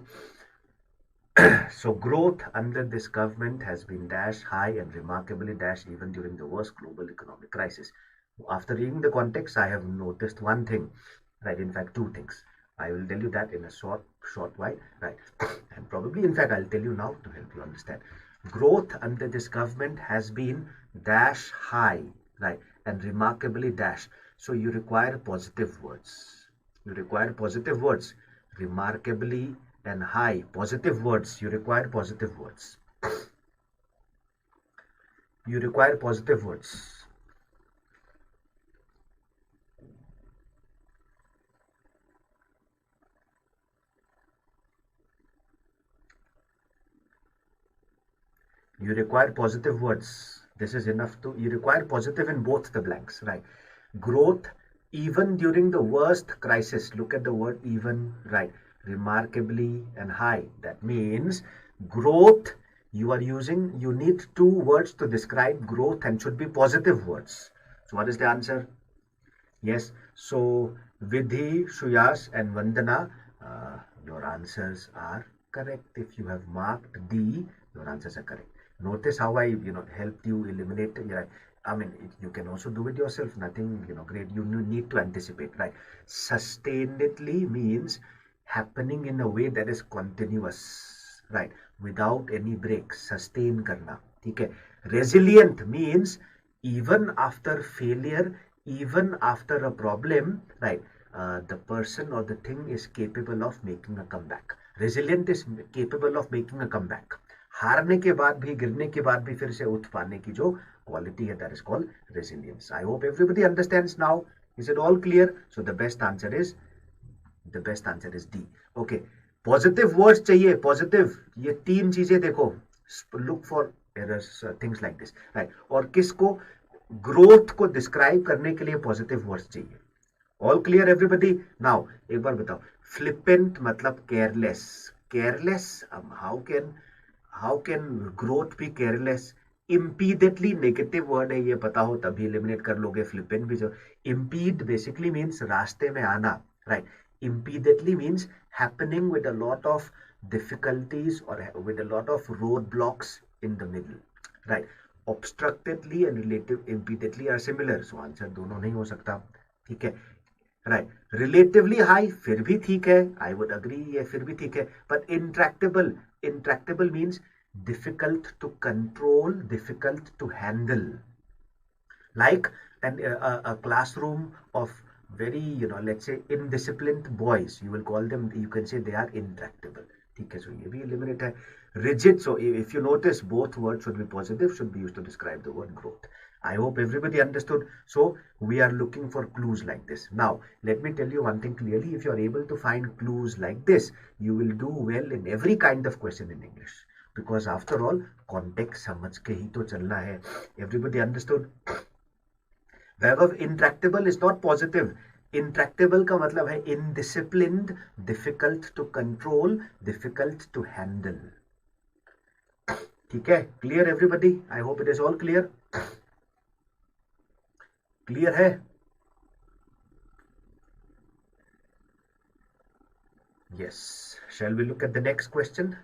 So growth under this government has been dash high and remarkably dash even during the worst global economic crisis. After reading the context, I have noticed one thing, right? In fact, two things. I will tell you that in a short while, right? And probably, in fact, I'll tell you now to help you understand. Growth under this government has been dash high, right? And remarkably dash. So you require positive words. You require positive words. Remarkably and high, positive words. You require positive words. You require positive words. You require positive words. This is enough to, you require positive in both the blanks, right? Growth even during the worst crisis. Look at the word even, right? Remarkably and high. That means growth, you are using, you need two words to describe growth and should be positive words. So what is the answer? Yes. So Vidhi, Shuyas and Vandana, your answers are correct. If you have marked D, your answers are correct. Notice how I, helped you eliminate. I mean, you can also do it yourself. Nothing, great. You need to anticipate, right? Sustainedly means happening in a way that is continuous, right? Without any breaks. Sustain karna. Okay. Resilient means even after failure, even after a problem, right? The person or the thing is capable of making a comeback. Resilient is capable of making a comeback. हारने के बाद भी, गिरने के बाद भी फिर से उठ पाने की जो quality है, that is called resilience. I hope everybody understands now. Is it all clear? So the best answer is D. Okay. Positive words चाहिए, positive. ये तीन चीजें देखो. Look for errors, things like this, right? और किसको, growth को describe करने के लिए positive words चाहिए. All clear everybody? Now एक बार बताओ, flippant मतलब careless. Careless, how can growth be careless? Impededly negative word है, ये पता हो तभी eliminate कर लोगे. Flippant भी जो, impede basically means रास्ते में आना, right? Impededly means happening with a lot of difficulties or with a lot of roadblocks in the middle, right? Obstructedly and relative impededly are similar, so answer दोनों नहीं हो सकता. ठीक है, right? Relatively high फिर भी ठीक है, I would agree, ये फिर भी ठीक है. But intractable means difficult to control, difficult to handle. Like a classroom of very, let's say indisciplined boys, you will call them, you can say they are intractable. ठीक है, so ये भी eliminate है. Rigid, so if you notice, both words should be positive, should be used to describe the word growth. I hope everybody understood. So we are looking for clues like this. Now, let me tell you one thing clearly. If you are able to find clues like this, you will do well in every kind of question in English. Because after all, context समझ के ही तो चलना है. Everybody understood? Verb of intractable is not positive. Intractable का मतलब है indisciplined, difficult to control, difficult to handle. ठीक है? Clear everybody? I hope it is all clear. Clear है? Yes. Shall we look at the next question?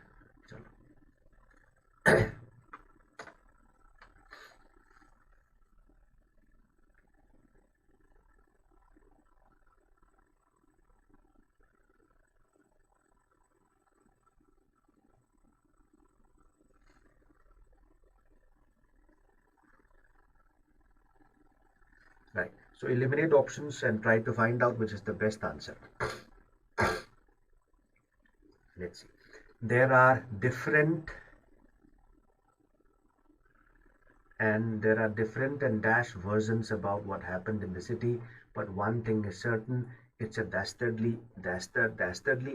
Right. So eliminate options and try to find out which is the best answer. Let's see. There are different and dash versions about what happened in the city, but one thing is certain, it's a dastardly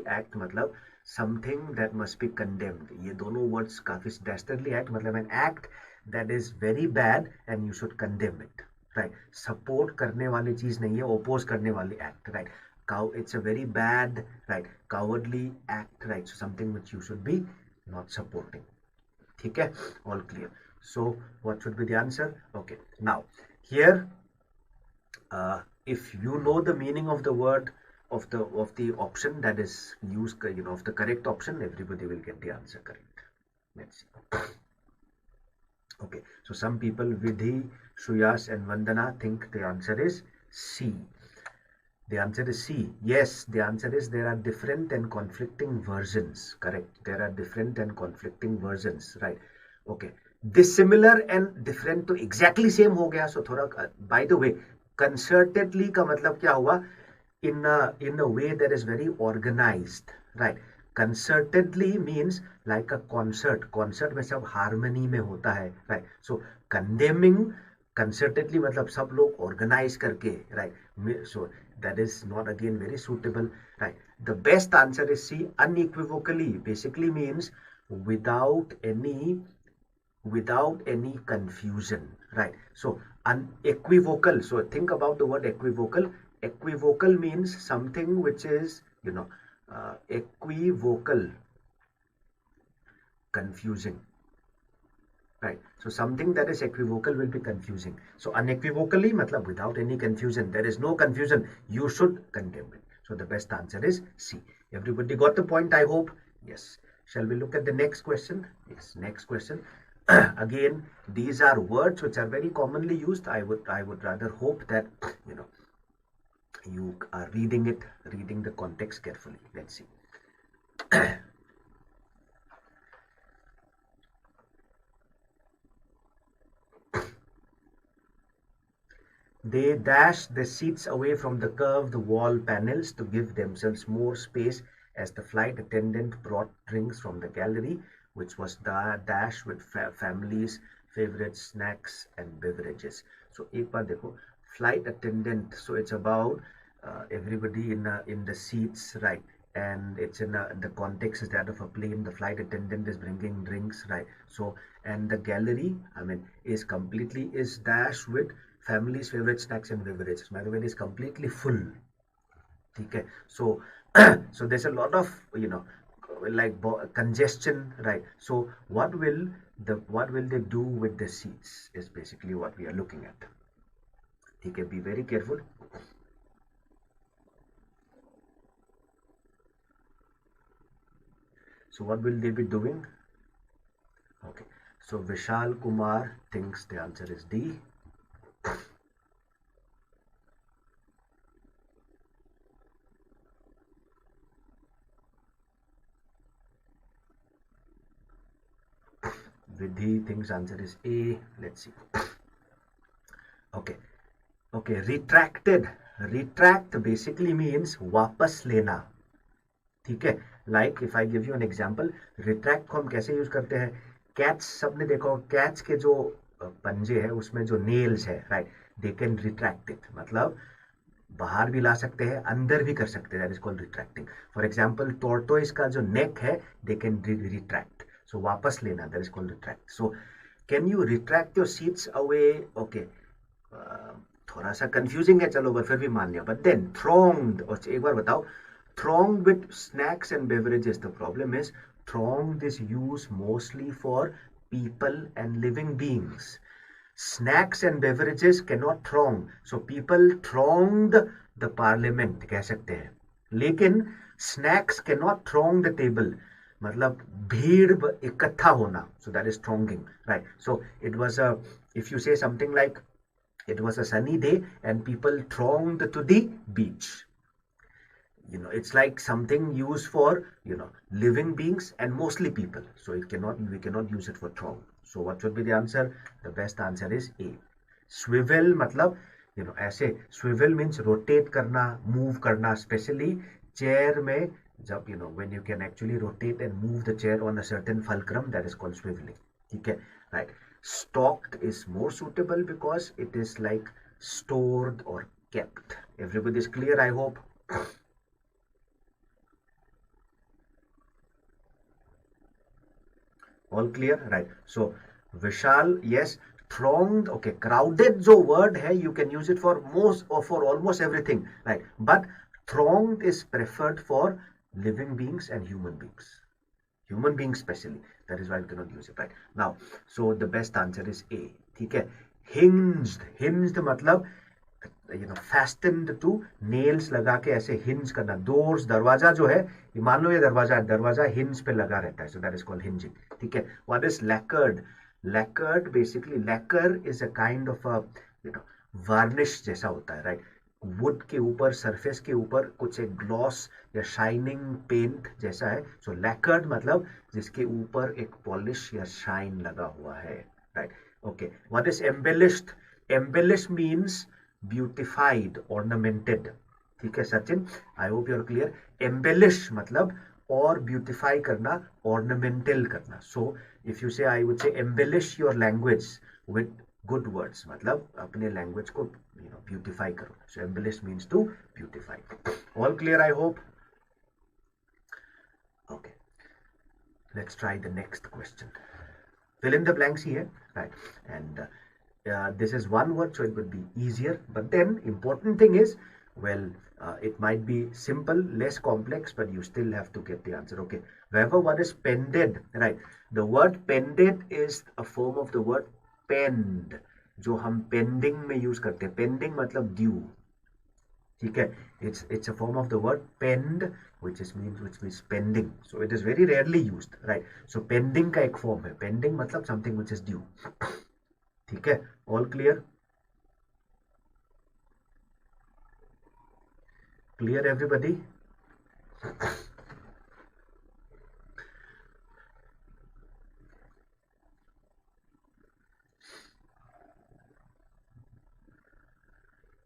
act, मतलब something that must be condemned. ये दोनों words काफी, dastardly act मतलब an act that is very bad and you should condemn it, right? Support करने वाली चीज नहीं है, oppose करने वाली act, right? It's a very bad, right, cowardly act, right? So something which you should be not supporting. ठीक है, all clear. So what should be the answer? Okay, now here if you know the meaning of the word of the option that is used, of the correct option, everybody will get the answer correct. Let's see. Okay, so some people, Vidhi, Shreyas and Vandana, think the answer is C. The answer is C. Yes, the answer is there are different and conflicting versions. Correct. There are different and conflicting versions. Right. Okay. Dissimilar and different तो exactly same हो गया. So थोड़ा, by the way, concertedly का मतलब क्या हुआ? In a way that is very organized. Right. Concertedly means like a concert. Concert में सब harmony में होता है. Right. So condemning concertedly मतलब सब लोग organize करके. Right. So that is not again very suitable, right? The best answer is C. Unequivocally basically means without any confusion, right? So unequivocal, so think about the word equivocal. Equivocal means something which is, equivocal, confusing, right? So something that is equivocal will be confusing. So unequivocally matlab without any confusion, there is no confusion, you should condemn it. So the best answer is C. Everybody got the point, I hope? Yes. Shall we look at the next question? Yes, next question. Again, these are words which are very commonly used. I would rather hope that you are reading the context carefully. Let's see. They dashed the seats away from the curved wall panels to give themselves more space as the flight attendant brought drinks from the gallery, which was dashed with families' favorite snacks and beverages. So, एक बार देखो, flight attendant. So it's about everybody in the seats, right? And it's in the context is that of a plane. The flight attendant is bringing drinks, right? So and the gallery, is dashed with family's favorite snacks and beverages. By the way, it is completely full. Okay, so so there's a lot of like congestion, right? So what will they do with the seats is basically what we are looking at. Okay, be very careful. So what will they be doing? Okay, so Vishal Kumar thinks the answer is D. Vidhi thinks answer is A. Let's see. Okay. Retracted. Retract basically means वापस लेना. ठीक है. Like if I give you an example, retract को हम कैसे use करते हैं? Cats, सबने देखा हो, cats के जो पंजे है उसमें जो nails है, right? They can retract it. मतलब बाहर भी ला सकते हैं, अंदर भी कर सकते हैं. That is called retracting. For example, tortoise का जो neck है, they can retract. So वापस लेना, that is called retract. So can you retract your seats away? Okay. थोड़ा सा confusing है, चलो फिर भी मान लिया. But then thronged, और एक बार बताओ, thronged with snacks and beverages. The problem is thronged is used mostly for people and living beings. Snacks and beverages cannot throng. So people thronged the parliament कह सकते हैं. लेकिन snacks cannot throng the table. मतलब भीड़ इकट्ठा होना. So that is thronging, right? So it was if you say something like it was a sunny day and people thronged to the beach. It's like something used for living beings and mostly people. So we cannot use it for throng. So what should be the answer? The best answer is A. Swivel matlab ऐसे swivel means rotate करना, move करना, specially chair में जब when you can actually rotate and move the chair on a certain fulcrum, that is called swivelling. ठीक है, right. Stocked is more suitable because it is like stored or kept. Everybody is clear, I hope. All clear, right? So Vishal, yes. Thronged, okay. Crowded जो word है, you can use it for most or for almost everything, right? But thronged is preferred for living beings and human beings. Human beings specially. That is why you cannot use it, right? Now, so the best answer is A. ठीक है. Hinged. Hinged मतलब fastened to nails लगा के ऐसे hinge करना. Doors, दरवाजा जो है, मान लो ये दरवाजा hinge पे लगा रहता है. So that is called hinging. ठीक है. What is lacquered? Lacquered, basically lacquer is a kind of a varnish जैसा होता है, right? वुड के ऊपर, सरफेस के ऊपर कुछ एक ग्लॉस या शाइनिंग पेंट जैसा है. सो लैकर्ड मतलब जिसके ऊपर एक पॉलिश या शाइन लगा हुआ है, right? Okay. What is embellished? Embellish means beautified, ornamented. ठीक है Sachin, I hope you are clear. Embellish मतलब और ब्यूटिफाई करना, ऑर्नामेंटल करना. सो if you say, I would say embellish your language with good words, मतलब अपने लैंग्वेज को ब्यूटिफाई करो. So embellish means to beautify. All clear, I hope. Okay, let's try the next question. Fill in the blanks here, right? And this is one word, so it would be easier. But then important thing is, well, it might be simple, less complex, but you still have to get the answer. Okay. Wherever what is pended, right? The word pended is a form of the word penned, जो हम pending में use करते हैं. Pending मतलब due. ठीक है. It's a form of the word penned, which means pending. So it is very rarely used, right? So pending का एक form है. Pending मतलब something which is due. ठीक है. All clear? Clear everybody?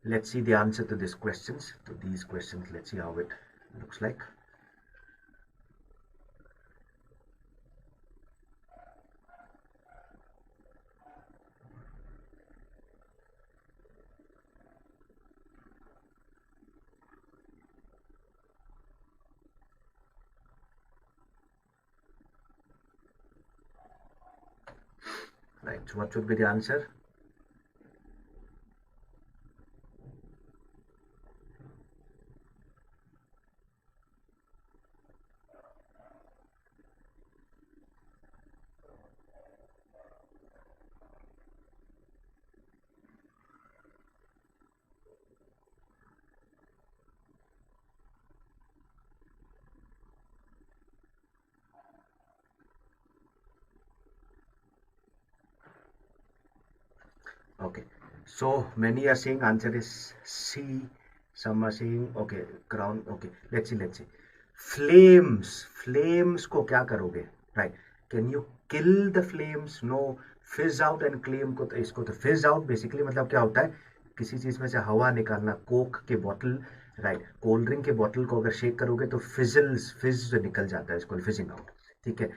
Let's see the answer to these questions. Let's see how it looks like. Right, so what should be the answer? Okay, so many are saying answer is C. Some are saying okay, crown. Okay, let's see. Flames को क्या करोगे? Right? Can you kill the flames? No. Fizz out and claim को तो इसको तो fizz out basically मतलब क्या होता है? किसी चीज में से हवा निकालना. कोक के बॉटल, राइट, कोल्ड ड्रिंक के बॉटल को अगर शेक करोगे तो फिज निकल जाता है. इसको फिजिंग आउट. ठीक है.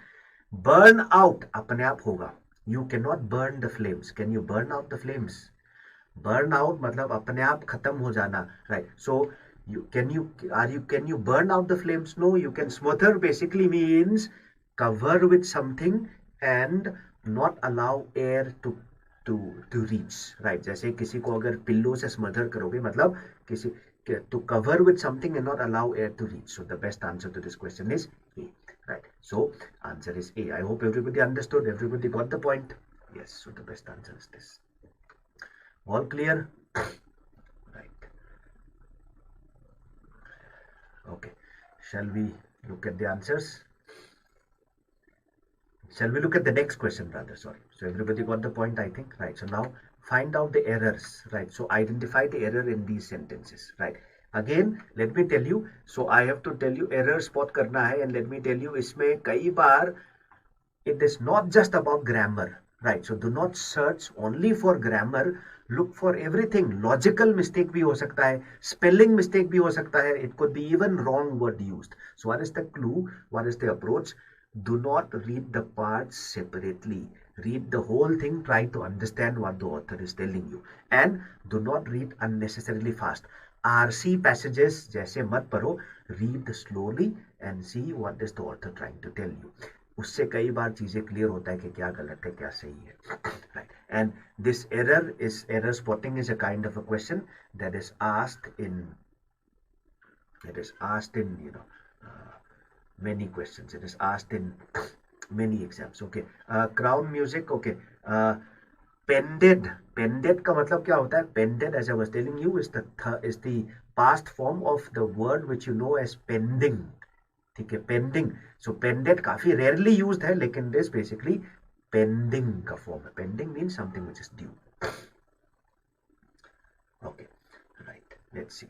बर्न आउट अपने आप होगा. You cannot burn the flames. Can you burn out the flames? Burn out मतलब अपने आप खत्म हो जाना, right? So can you burn out the flames? No, you can smother. Basically means cover with something and not allow air to reach, right? जैसे किसी को अगर पिल्लो से smother करोगे मतलब किसी to cover with something and not allow air to reach. So the best answer to this question is A. Right, so answer is A. I hope everybody understood. Everybody got the point. Yes, so the best answer is this. All clear? Right. Okay, shall we look at the answers? Shall we look at the next question rather? Sorry. So everybody got the point, I think. Right, so now find out the errors. Right, so identify the error in these sentences. Right. Again, let me tell you, so I have to tell you error spot करना है, and let me tell you इसमें कई बार it is not just about grammar, right? So do not search only for grammar, look for everything. Logical mistake भी हो सकता है, spelling mistake भी हो सकता है, it could be even wrong word used. So what is the clue? What is the approach? Do not read the parts separately. Read the whole thing, try to understand what the author is telling you, and do not read unnecessarily fast. RC passages जैसे मत पढ़ो, read slowly and see what is the author trying to tell you. उससे कई बार चीजें clear होता है कि क्या गलत है क्या सही है. Right. And this error spotting is a kind of a question that is asked in many questions. It is asked in many exams. Okay. Crown music. Okay. Pended का मतलब क्या होता है? Pended, as I was telling you, is the past form of the word which you know as pending. ठीक है, pending. सो पेंडेड काफी rarely used है, लेकिन दिस बेसिकली पेंडिंग का फॉर्म है. Pending means something which is due. Okay, right, let's see.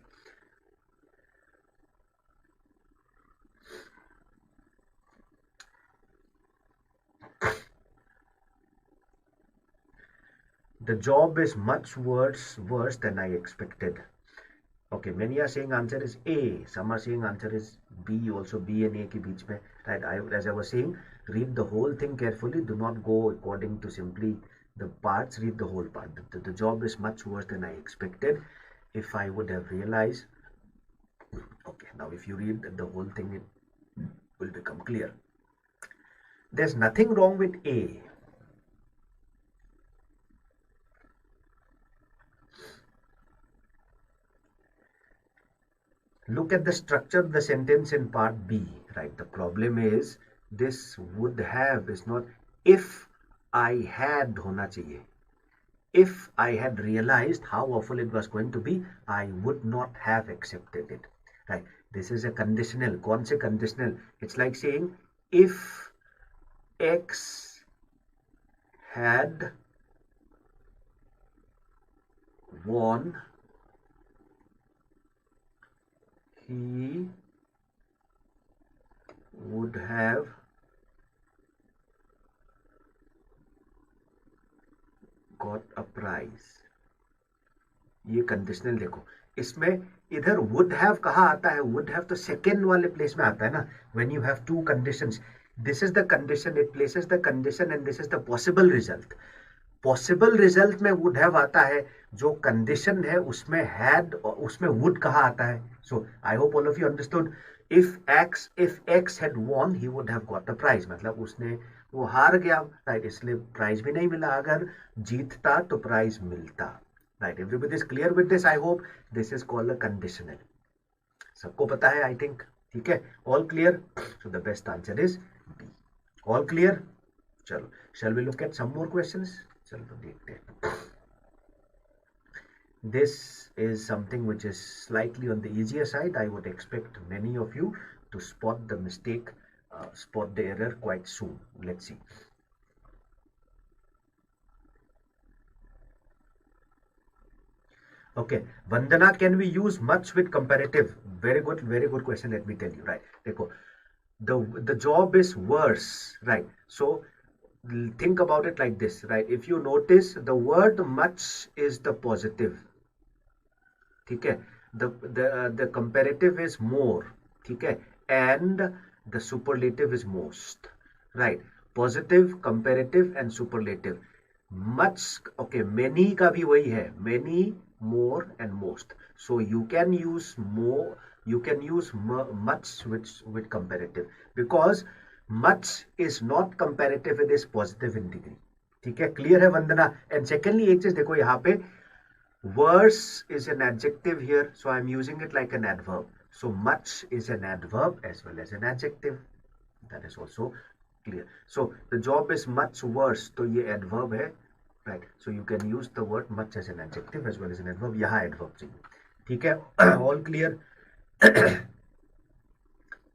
The job is much worse than I expected. Okay, many are saying answer is A. Some are saying answer is B. Also B and A के बीच में. Right. As I was saying, read the whole thing carefully. Do not go according to simply the parts. Read the whole part. The job is much worse than I expected. If I would have realized. Okay. Now, if you read the whole thing, it will become clear. There's nothing wrong with A. Look at the structure of the sentence in part B, right? The problem is this would have is not if I had होना चाहिए. If I had realized how awful it was going to be, I would not have accepted it, right? This is a conditional. कौन से conditional? It's like saying if X had won, he would have got a prize. ये conditional देखो, इसमें इधर would have कहाँ आता है? would have तो सेकेंड वाले प्लेस में आता है ना. when you have two conditions, this is the condition, it places the condition, and this is the possible result. Possible result में वुड हैव आता है, जो कंडीशन है उसमें हैड, उसमें वुड कहाँ आता है. So I hope all of you understood. If X had won he would have got a prize, मतलब उसने वो हार गया, राइट, इसलिए प्राइज भी नहीं मिला. अगर जीतता तो प्राइज मिलता, right. Everybody is clear with this? I hope this is called a conditional. सबको पता है आई थिंक. ठीक है, all clear? So the best answer is B. All clear? चलो, shall we look at some more questions. चलो देखते हैं. This is something which is slightly on the easier side. I would expect many of you to spot the mistake, spot the error quite soon. Let's see. Okay, Vandana, can we use much with comparative? Very good question. Let me tell you, right? देखो, the job is worse, right? So think about it like this, right? If you notice, the word much is the positive. ठीक है, the comparative is more. ठीक है, and the superlative is most, right? Positive, comparative and superlative. Much, okay, many का भी वही है, many, more and most. So you can use more, you can use much with comparative, because much is not comparative, it is positive in degree. ठीक है, clear है वंदना? And secondly एक चीज देखो, यहाँ पे worse is an adjective here, so I'm using it like an adverb. So much is an adverb as well as an adjective. That is also clear. So the job is much worse, तो ये adverb है, right? So you can use the word much as an adjective as well as an adverb. यहाँ adverb चाहिए. ठीक है, all clear?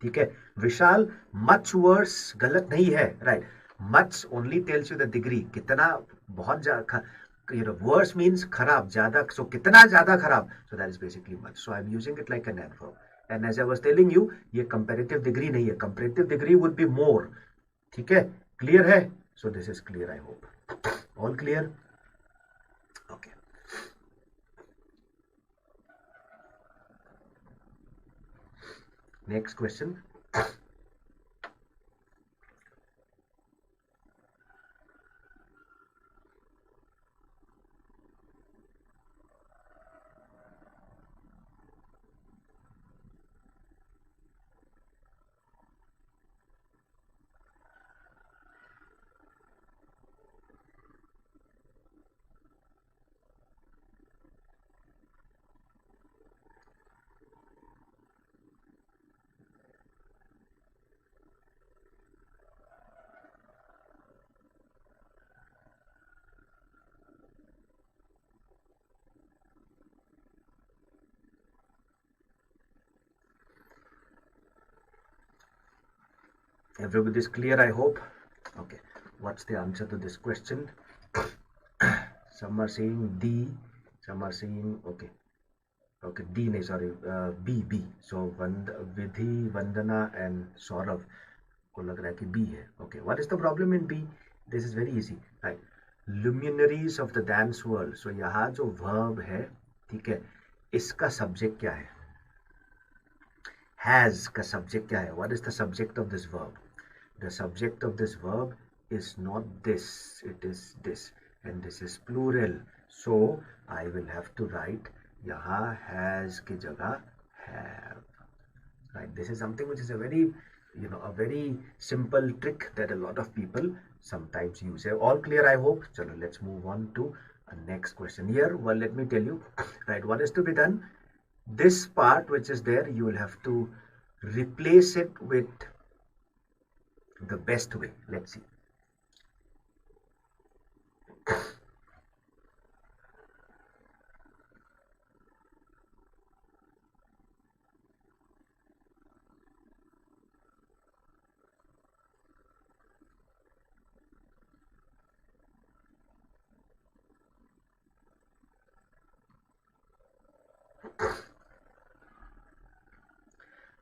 ठीक है, विशाल, much worse गलत नहीं है, right. Much only tells you the degree, कितना बहुत ज्यादा, वर्स मीन्स खराब, ज्यादा, सो कितना ज्यादा खराब, so that is basically much. So I am using it like an adverb. And as I was telling you, ये कंपैरेटिव डिग्री नहीं है, comparative degree would be more. ठीक है, क्लियर है? So this is clear, I hope. All clear? Okay. Next question. Everybody is clear, I hope. Okay, what's the answer to this question? Some are saying D, some are saying okay, D, no, sorry, B. So Vidhi, Vandana and Saurav को लग रहा है कि B है. Okay, what is the problem in B? This is very easy, right? Luminaries of the dance world. So यहाँ जो verb है, ठीक है, इसका subject क्या है? Has का subject क्या है? What is the subject of this verb? The subject of this verb is not this, it is this, and this is plural. So I will have to write yaha has ki jagah have. Right? This is something which is a very, a very simple trick that a lot of people sometimes use. All clear, I hope. Chalo, let's move on to a next question. Here, well, let me tell you, right? What is to be done? This part which is there, you will have to replace it with the best way. Let's see.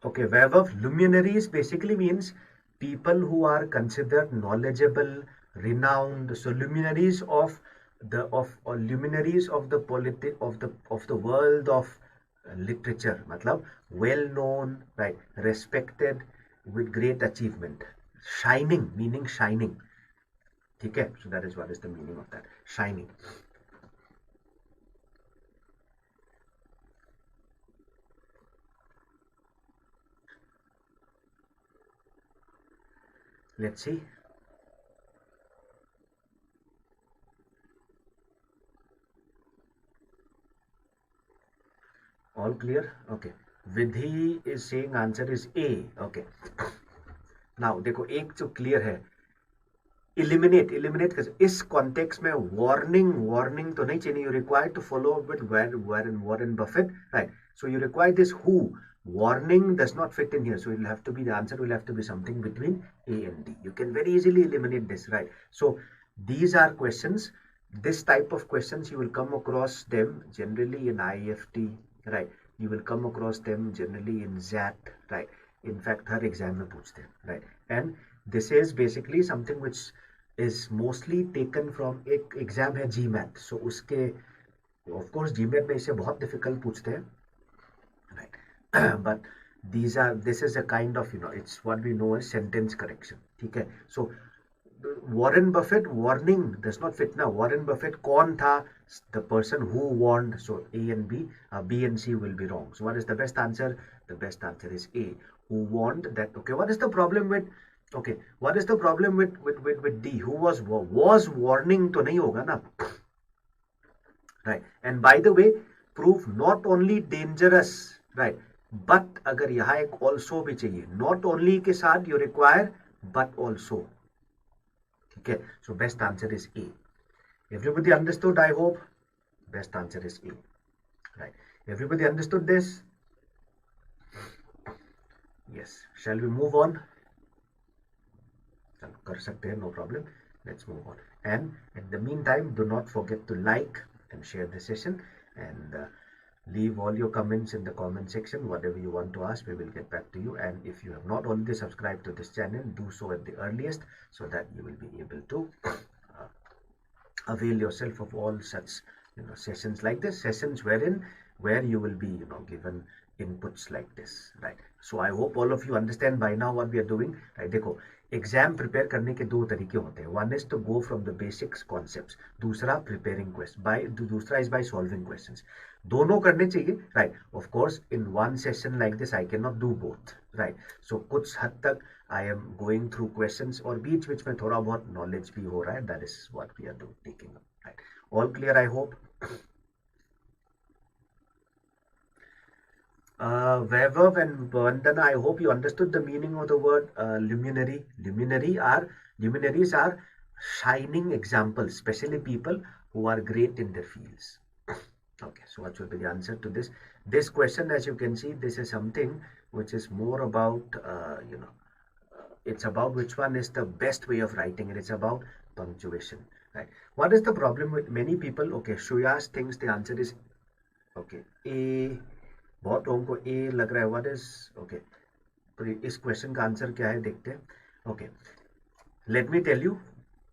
Okay, web of luminaries basically means people who are considered knowledgeable, renowned. So luminaries of the luminaries of the of the world of literature. Matlab well known, right? Respected, with great achievement. Shining meaning shining. Okay, so that is what is the meaning of that. Shining. Let's see. All clear? Okay. Vidhi is saying answer is A. Okay. Now देखो एक जो clear है, eliminate इस context में warning तो नहीं चाहिए. You require to follow up with Warren Buffett, right? So you require this who. Warning does not fit in here, so it will have to be, the answer will have to be something between A and D. You can very easily eliminate this, right? So these are questions. This type of questions you will come across them generally in IFT, right? You will come across them generally in ZAT, right? In fact, her exam में पूछते हैं, right? And this is basically something which is mostly taken from एक exam है GMAT. So उसके of course GMAT में इसे बहुत difficult पूछते हैं, right? But this is a kind of, it's what we know as sentence correction. ठीक है? So Warren Buffett, warning does not fit now. Warren Buffett कौन था? The person who warned. So A and B, B and C will be wrong. So what is the best answer? The best answer is A. Who warned that? Okay. What is the problem with? Okay. What is the problem with D? Who was warning? तो नहीं होगा ना. Right. And by the way, proof not only dangerous, right? But अगर यहाँ एक also भी चाहिए. Not only के साथ you require but also. Okay, so best answer is A. Everybody understood, I hope. Best answer is A. Right. Everybody understood this? Yes. Shall we move on? कर सकते हैं, no problem. Let's move on. And in the meantime, do not forget to like and share the session, and leave all your comments in the comment section. Whatever you want to ask, we will get back to you. And if you have not already subscribed to this channel, do so at the earliest, so that you will be able to avail yourself of all such sessions like this, sessions where you will be given inputs like this, right? So I hope all of you understand by now what we are doing, right? देखो exam prepare करने के दो तरीके होते हैं. One is to go from the basics concepts, दूसरा preparing question by, दूसरा is by solving questions. दोनों करने चाहिए, right? Of course in one session like this I can not do both, right? So कुछ हद तक I am going through questions और बीच बीच में थोड़ा बहुत नॉलेज भी हो रहा है. That is what we are do taking up, right? All clear I hope. Vaibhav and Vandana, I hope you understood the meaning of the word luminary. Luminaries are shining examples, especially people who are great in their fields. Okay, so what should be the answer to this? This question, as you can see, this is something which is more about, it's about which one is the best way of writing it. It's about punctuation, right? What is the problem with many people? Okay, Shuyash thinks the answer is, okay, A. बहुत लोगों को ए लग रहा है. What is okay, तो इस question का answer क्या है देखते हैं. Okay, let me tell you,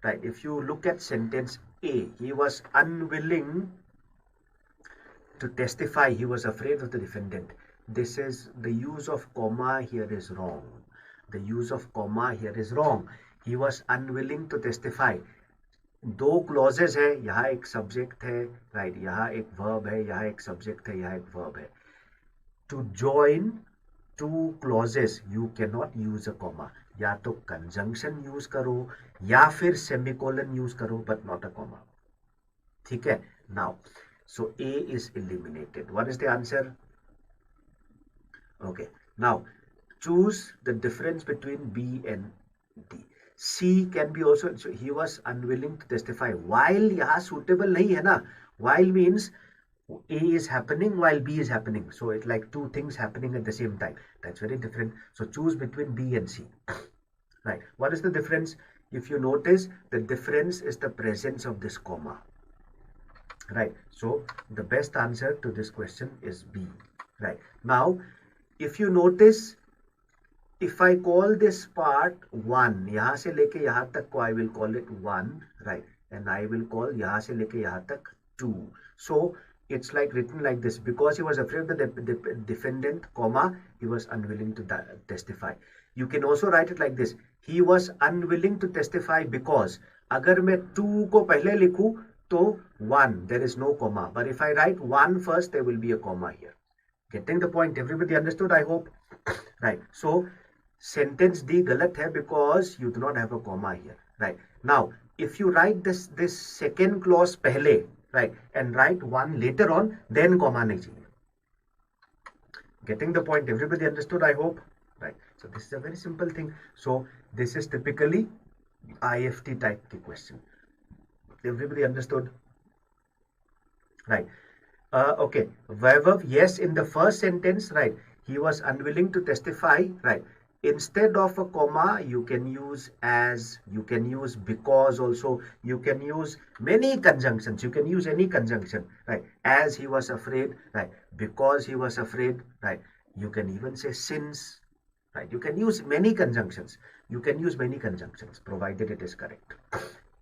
right? If you look at sentence A, he was unwilling to testify, he was afraid of the defendant. This is the use of comma here is wrong. The use of comma here is wrong. He was unwilling to testify. दो clauses है, यहाँ एक subject है, right? यहाँ एक verb है, यहाँ एक सब्जेक्ट है, यहाँ एक वर्ब है. To join two clauses you cannot use a comma. या तो conjunction use करो या फिर semicolon use करो, but not a comma. ठीक है? Now, so A is eliminated. What is the answer? Okay. Now, choose the difference between B and D. C can be also. So he was unwilling to testify. While यहाँ suitable नहीं है ना. While means A is happening while B is happening. So it's like two things happening at the same time. That's very different. So choose between B and C. Right. What is the difference? If you notice, the difference is the presence of this comma. Right. So the best answer to this question is B. Right. Now, if you notice, if I call this part 1, यहाँ से लेके यहाँ तक को I will call it 1, right? And I will call यहाँ से लेके यहाँ तक 2. So it's like written like this, because he was afraid of the defendant, comma, he was unwilling to testify. You can also write it like this, he was unwilling to testify because अगर मैं 2 को पहले लिखूं तो 1, there is no comma, but if I write 1 first, there will be a comma here. Getting the point? Everybody understood, I hope? Right. So sentence D गलत है because you do not have a comma here, right? Now if you write this second clause पहले, right, and write 1 later on, then comma नहीं चाहिए. Getting the point? Everybody understood, I hope? Right. So this is a very simple thing. So this is typically IFT type की question. Everybody understood? Right. Okay. Vaibhav, yes, in the first sentence, right, he was unwilling to testify, right? Instead of a comma, you can use as, you can use because also, you can use many conjunctions, you can use any conjunction, right? As he was afraid, right? Because he was afraid, right? You can even say since, right? You can use many conjunctions, you can use many conjunctions, provided it is correct.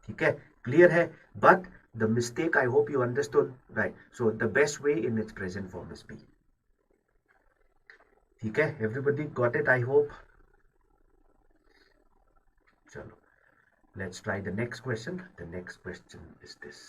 ठीक है? Clear है? But the mistake, I hope you understood, right? So the best way in its present form is B. ठीक है? Everybody got it, I hope? Chalo. Let's try the next question. The next question is this.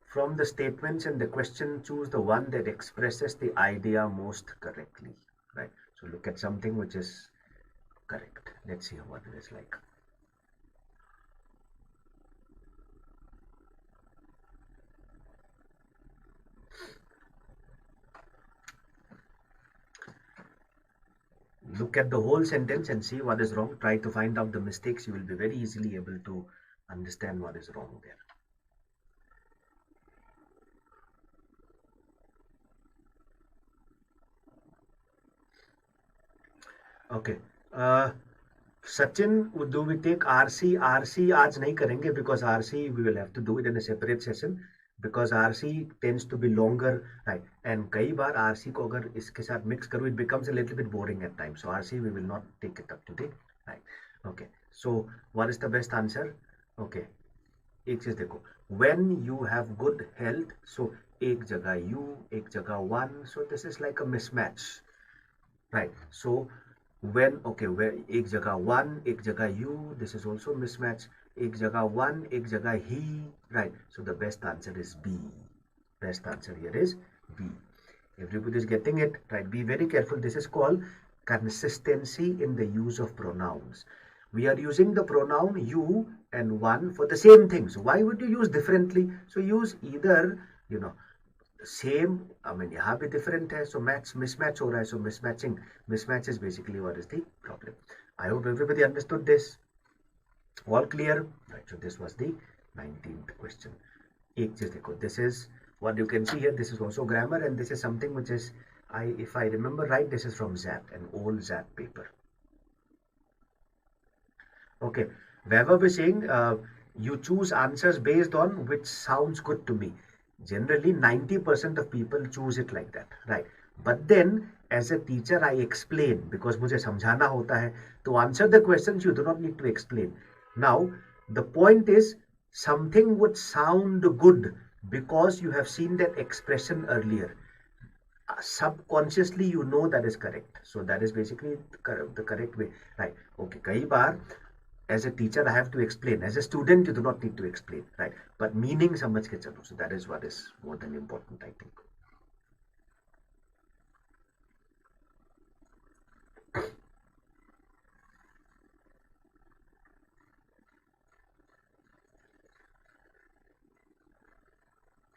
From the statements in the question, choose the one that expresses the idea most correctly. Right. So look at something which is correct. Let's see what it is like. Look at the whole sentence and see what is wrong. Try to find out the mistakes. You will be very easily able to understand what is wrong there. Okay. Sachin, do we take RC? RC आज नहीं करेंगे because RC we will have to do it in a separate session. because RC tends to be longer, right? And कई बार RC को अगर इसके साथ mix करूँ, it becomes a little bit boring at times. So RC we will not take it up today, right? Okay. So what is the best answer? Okay. एक चीज देखो, when you have good health, so एक जगह you, एक जगह one, so this is like a mismatch, right? So when, okay, where एक जगह one, एक जगह you, this is also mismatch. एक जगह one, एक जगह he, right? So the best answer is B. Best answer here is B. Everybody is getting it, right? Be very careful. This is called consistency in the use of pronouns. We are using the pronoun you and one for the same thing. So why would you use differently? So use either, you know, same, I mean यहाँ भी different है, so match mismatch हो रहा है, so mismatch is basically what is the problem. I hope everybody understood this. All clear? Right, so this was the 19th question. एक चीज देखो, this is what you can see here. This is also grammar, and this is something which is, if I remember right, this is from ZAP, an old ZAP paper. Okay, Vaibhav is saying you choose answers based on which sounds good to me. Generally 90% of people choose it like that, right? But then as a teacher I explain, because मुझे समझाना होता है. To answer the questions you do not need to explain. Now the point is, something would sound good because you have seen that expression earlier. Subconsciously you know that is correct, so that is basically the correct way, right? Okay, कई बार as a teacher I have to explain, as a student you do not need to explain, right? But meaning समझ के चलो, so that is what is more than important, I think.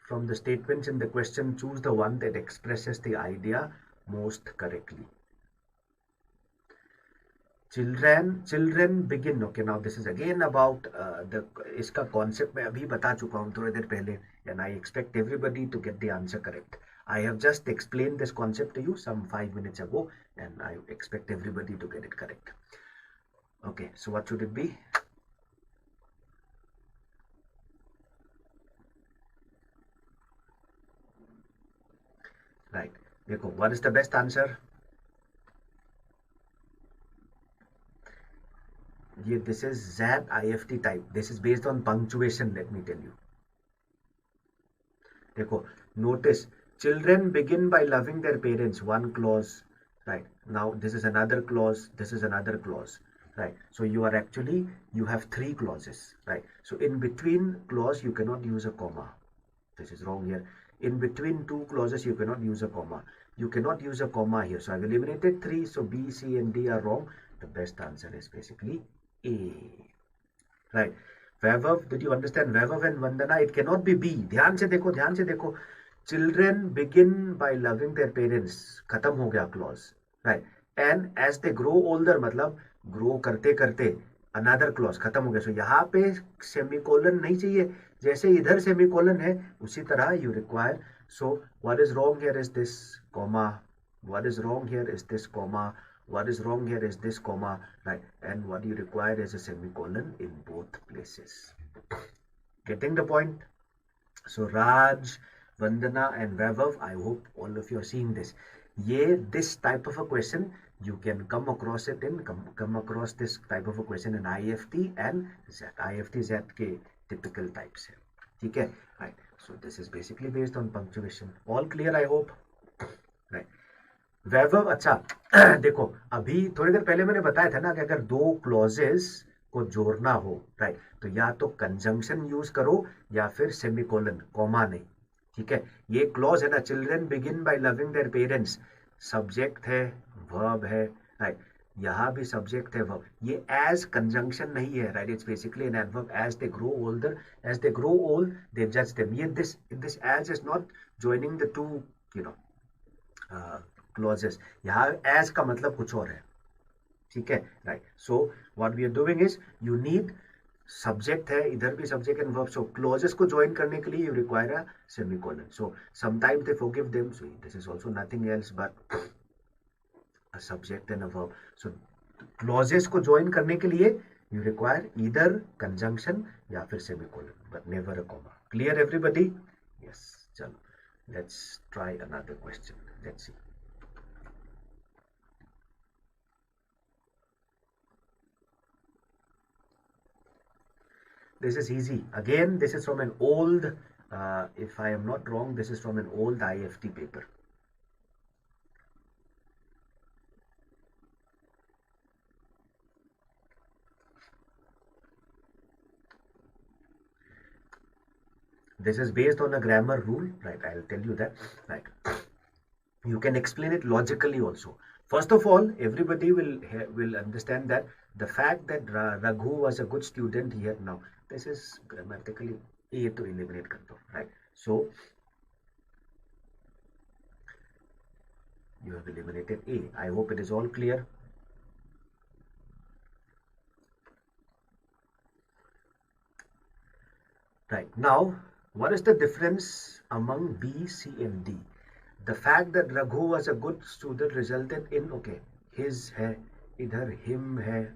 From the statements in the question, choose the one that expresses the idea most correctly. Children begin. Okay, now this is again about the इसका concept मैं अभी बता चुका हूँ थोड़ी देर पहले, and I expect everybody to get the answer correct. I have just explained this concept to you some 5 minutes ago, and I expect everybody to get it correct. Okay, so what should it be? Right. देखो, what is the best answer? This is ZAP IFT type. This is based on punctuation, let me tell you. देखो, notice, children begin by loving their parents, one clause, right? Now this is another clause, this is another clause, right? So you are actually, you have 3 clauses, right? So in between clause you cannot use a comma. This is wrong here. In between 2 clauses you cannot use a comma. You cannot use a comma here. So I've eliminated 3. So B, C and D are wrong. The best answer is basically A. Right. Vaibhav, did you understand? Vaibhav and Vandana, it cannot be B. ध्यान से देखो. Children begin by loving their parents. खत्म हो गया clause. Right. And as they grow older, मतलब grow करते करते another clause खत्म हो गया. So यहाँ पे semicolon नहीं चाहिए. जैसे इधर semicolon है, उसी तरह you require. So what is wrong here is this comma. What is wrong here is this comma. What is wrong here is this comma, right? And what you require is a semicolon in both places. Getting the point? So Raj, Vandana and Vaibhav, I hope all of you are seeing this. This type of a question, you can come across it in, come across this type of a question in IFT and ZAT. IFT, ZAT के typical types है. ठीक है? Right. So this is basically based on punctuation. All clear, I hope? Right. वैभव, अच्छा देखो, अभी थोड़ी देर पहले मैंने बताया था ना कि अगर 2 क्लॉजेस को जोड़ना हो, राइट, तो या तो कंजंक्शन यूज करो या फिर सेमीकोलन, कॉमा नहीं. ठीक है, ये क्लॉज है ना, children begin by loving their parents, subject है, वर्ब है, राइट, यहाँ भी सब्जेक्ट है, वर्ब, ये एज कंजंक्शन नहीं है, right, it's basically an adverb. As they grow older, as they grow old they जज देम. ये this as is not joining the 2, you know, clauses. यहाँ एज का मतलब कुछ और है. ठीक है, right. So what we are doing is, you need subject है, इधर भी subject and verb. So clauses को ज्वाइन करने के लिए you require a semicolon. So sometimes they forgive them. So this is also nothing else but a subject and a verb. So clauses को join करने के लिए यू रिक्वायर ईदर कंजंक्शन या फिर semicolon, but never a comma. Clear everybody? Yes, chalo, let's try another question. Let's see. This is easy. Again, this is from an old, if I am not wrong, this is from an old IFT paper. This is based on a grammar rule, right? I'll tell you that, right? You can explain it logically also. First of all, everybody will understand that the fact that Raghu was a good student here now. This is grammatically A to eliminate control, right? So you have eliminated A. I hope it is all clear. Right. Now, what is the difference among B, C, and D? The fact that Raghu was a good student resulted in, okay, his है, इधर him है,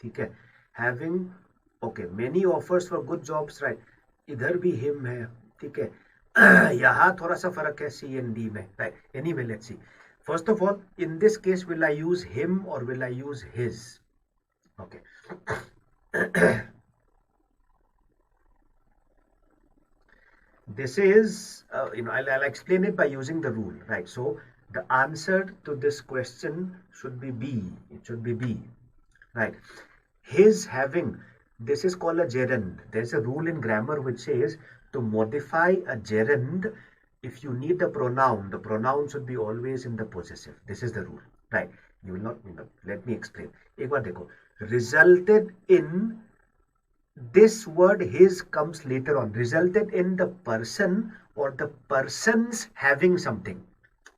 ठीक है, having, okay, many offers for good jobs, right, इधर भी him है, ठीक है, यहाँ थोड़ा सा फर्क है C and D में, right? Anyway, let's see. First of all, in this case, will I use him or will I use his? Okay. This is, I'll explain it by using the rule, right? So the answer to this question should be B. It should be B, right? His having, this is called a gerund. There's a rule in grammar which says to modify a gerund, if you need a pronoun, the pronoun should be always in the possessive. This is the rule, right? You will not, let me explain. एक बार देखो, resulted in, this word his comes later on, resulted in the person or the persons having something.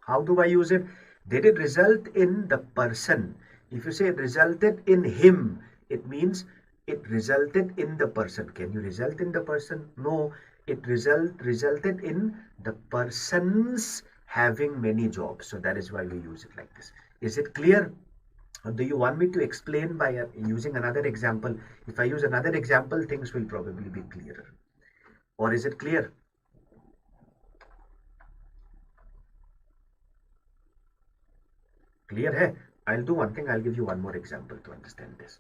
How do I use it? Did it result in the person? If you say resulted in him, it means it resulted in the person. Can you result in the person? No, it resulted in the persons having many jobs. So that is why we use it like this. Is it clear? Or do you want me to explain by using another example? If I use another example, things will probably be clearer. Or is it clear? Clear hai? I'll do one thing. I'll give you one more example to understand this.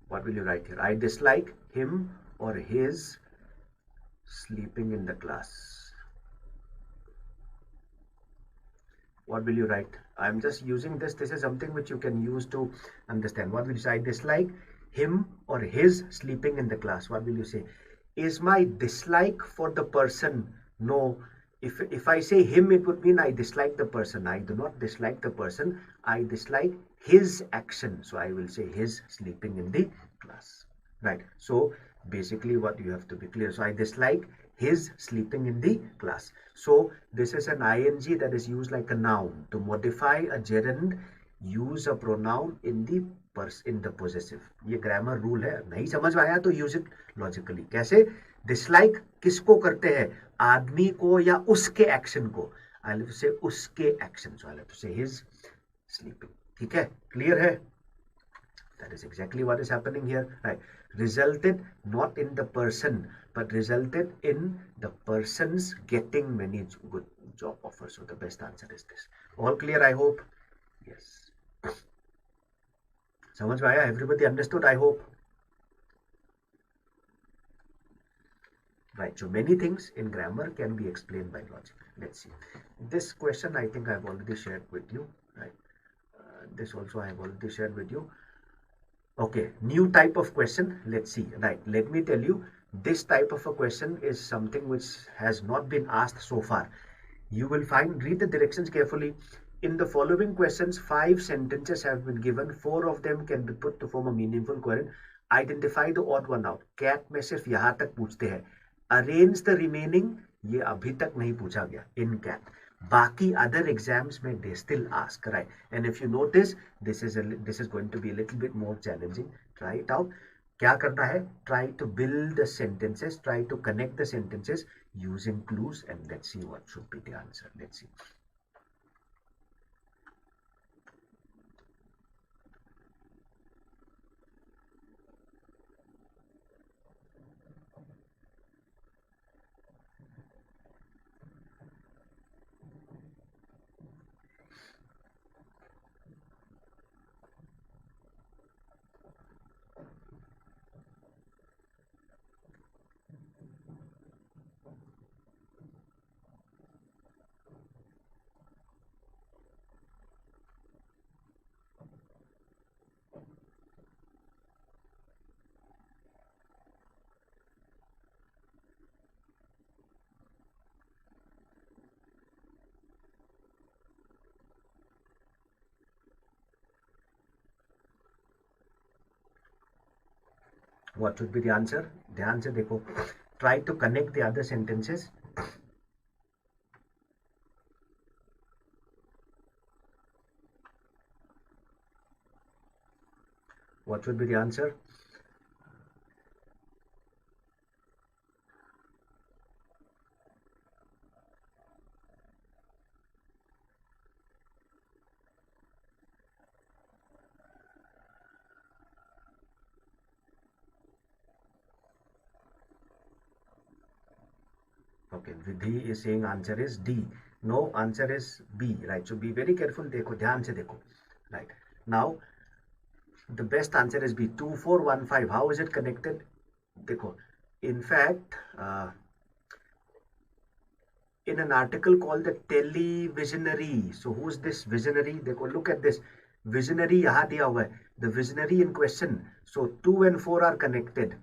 What will you write here? I dislike him or his sleeping in the class. What will you write? I'm just using this. This is something which you can use to understand. What will you say? I dislike him or his sleeping in the class. What will you say? Is my dislike for the person? No. If I say him, it would mean I dislike the person. I do not dislike the person. I dislike his action. So I will say his sleeping in the class. Right. So basically what you have to be clear. So I dislike his sleeping in the class. So this is an ing that is used like a noun. To modify a gerund, use a pronoun in the possessive. ये grammar rule है. नहीं समझ में आया तो use it logically. कैसे? Dislike किसको करते हैं? आदमी को या उसके action को? I'll have to say उसके action. So I'll have to say his sleeping. ठीक है? Clear है? That is exactly what is happening here, right? Resulted not in the person, but resulted in the persons getting many good job offers. So the best answer is this. All clear, I hope? Yes. समझ में आया? Everybody understood, I hope? Right, so many things in grammar can be explained by logic. Let's see. This question I think I've already shared with you, right? This also I have already shared with you. Okay, new type of question. Let's see. Right, let me tell you, this type of a question is something which has not been asked so far. You will find, read the directions carefully. In the following questions, 5 sentences have been given. 4 of them can be put to form a meaningful query. Identify the odd one out. Cat में सिर्फ यहाँ तक पूछते हैं. Arrange the remaining. ये अभी तक नहीं पूछा गया. In cat. Baki other exams may they still ask, right? And if you notice, this is going to be a little bit more challenging. Try it out. क्या करना है? Try to build the sentences. Try to connect the sentences using clues, and let's see what should be the answer. Let's see. What should be the answer? ध्यान से देखो. Try to connect the other sentences. What should be the answer? Okay, Vidhi is saying answer is D. No, answer is B, right? So be very careful. देखो, ध्यान से देखो. Right. Now, the best answer is B. 2415. How is it connected? देखो, in fact, in an article called the televisionary. So who's this visionary? देखो, look at this. Visionary यहाँ दिया हुआ है. The visionary in question. So 2 and 4 are connected.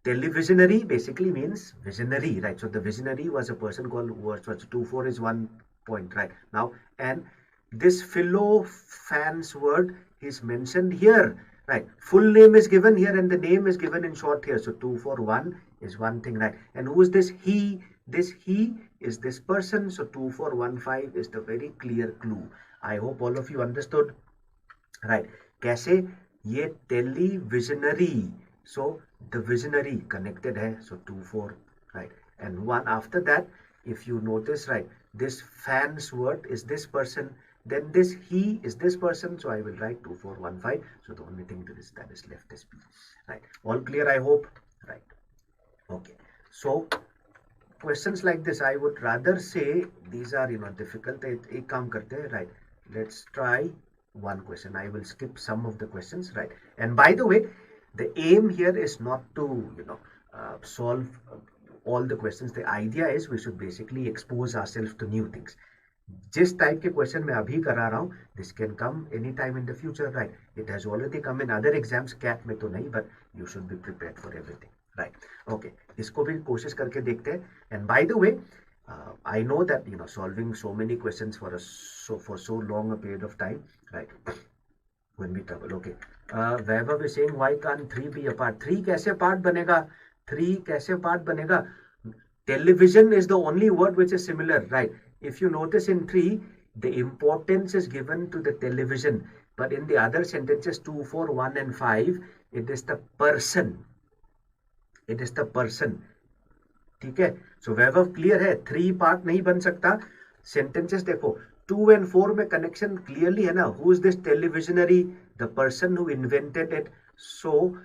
Televisionary basically means visionary, right? So the visionary was a person called was 2-4 is 1 point, right? Now, and this fellow fan's word is mentioned here, right? Full name is given here and the name is given in short here. So 241 is one thing, right? And who is this he? This he is this person. So 2415 is the very clear clue. I hope all of you understood, right? कैसे? ये televisionary. So the visionary connected hai, so 2-4, right? And one after that, if you notice, right, this fan's word is this person, then this he is this person, so I will write 2415. So the only thing that is left is B, right? All clear, I hope, right? Okay, so questions like this, I would rather say these are difficult. Ek kaam karte hai, right? Let's try one question. I will skip some of the questions, right? And by the way, the aim here is not to solve all the questions. The idea is we should basically expose ourselves to new things. जिस type के question मैं अभी करा रहा हूँ, this can come any time in the future, right? It has already come in other exams, CAT में तो नहीं, but you should be prepared for everything, right? Okay, इसको भी कोशिश करके देखते हैं. And by the way, I know that solving so many questions for so long a period of time, right? When we trouble. Okay. Vaibhav is saying why can't 3 be a part? 3 कैसे part बनेगा? 3 कैसे part बनेगा? Television is the only word which is similar, right? If you notice in 3, the importance is given to the television, but in the other sentences 2, 4, 1 and 5, it is the person. It is the person. ठीक है? So Vaibhav clear है? 3 part नहीं बन सकता. Sentences देखो. 2 and 4 में connection clearly है ना? Who is this televisionary? The person who invented it. So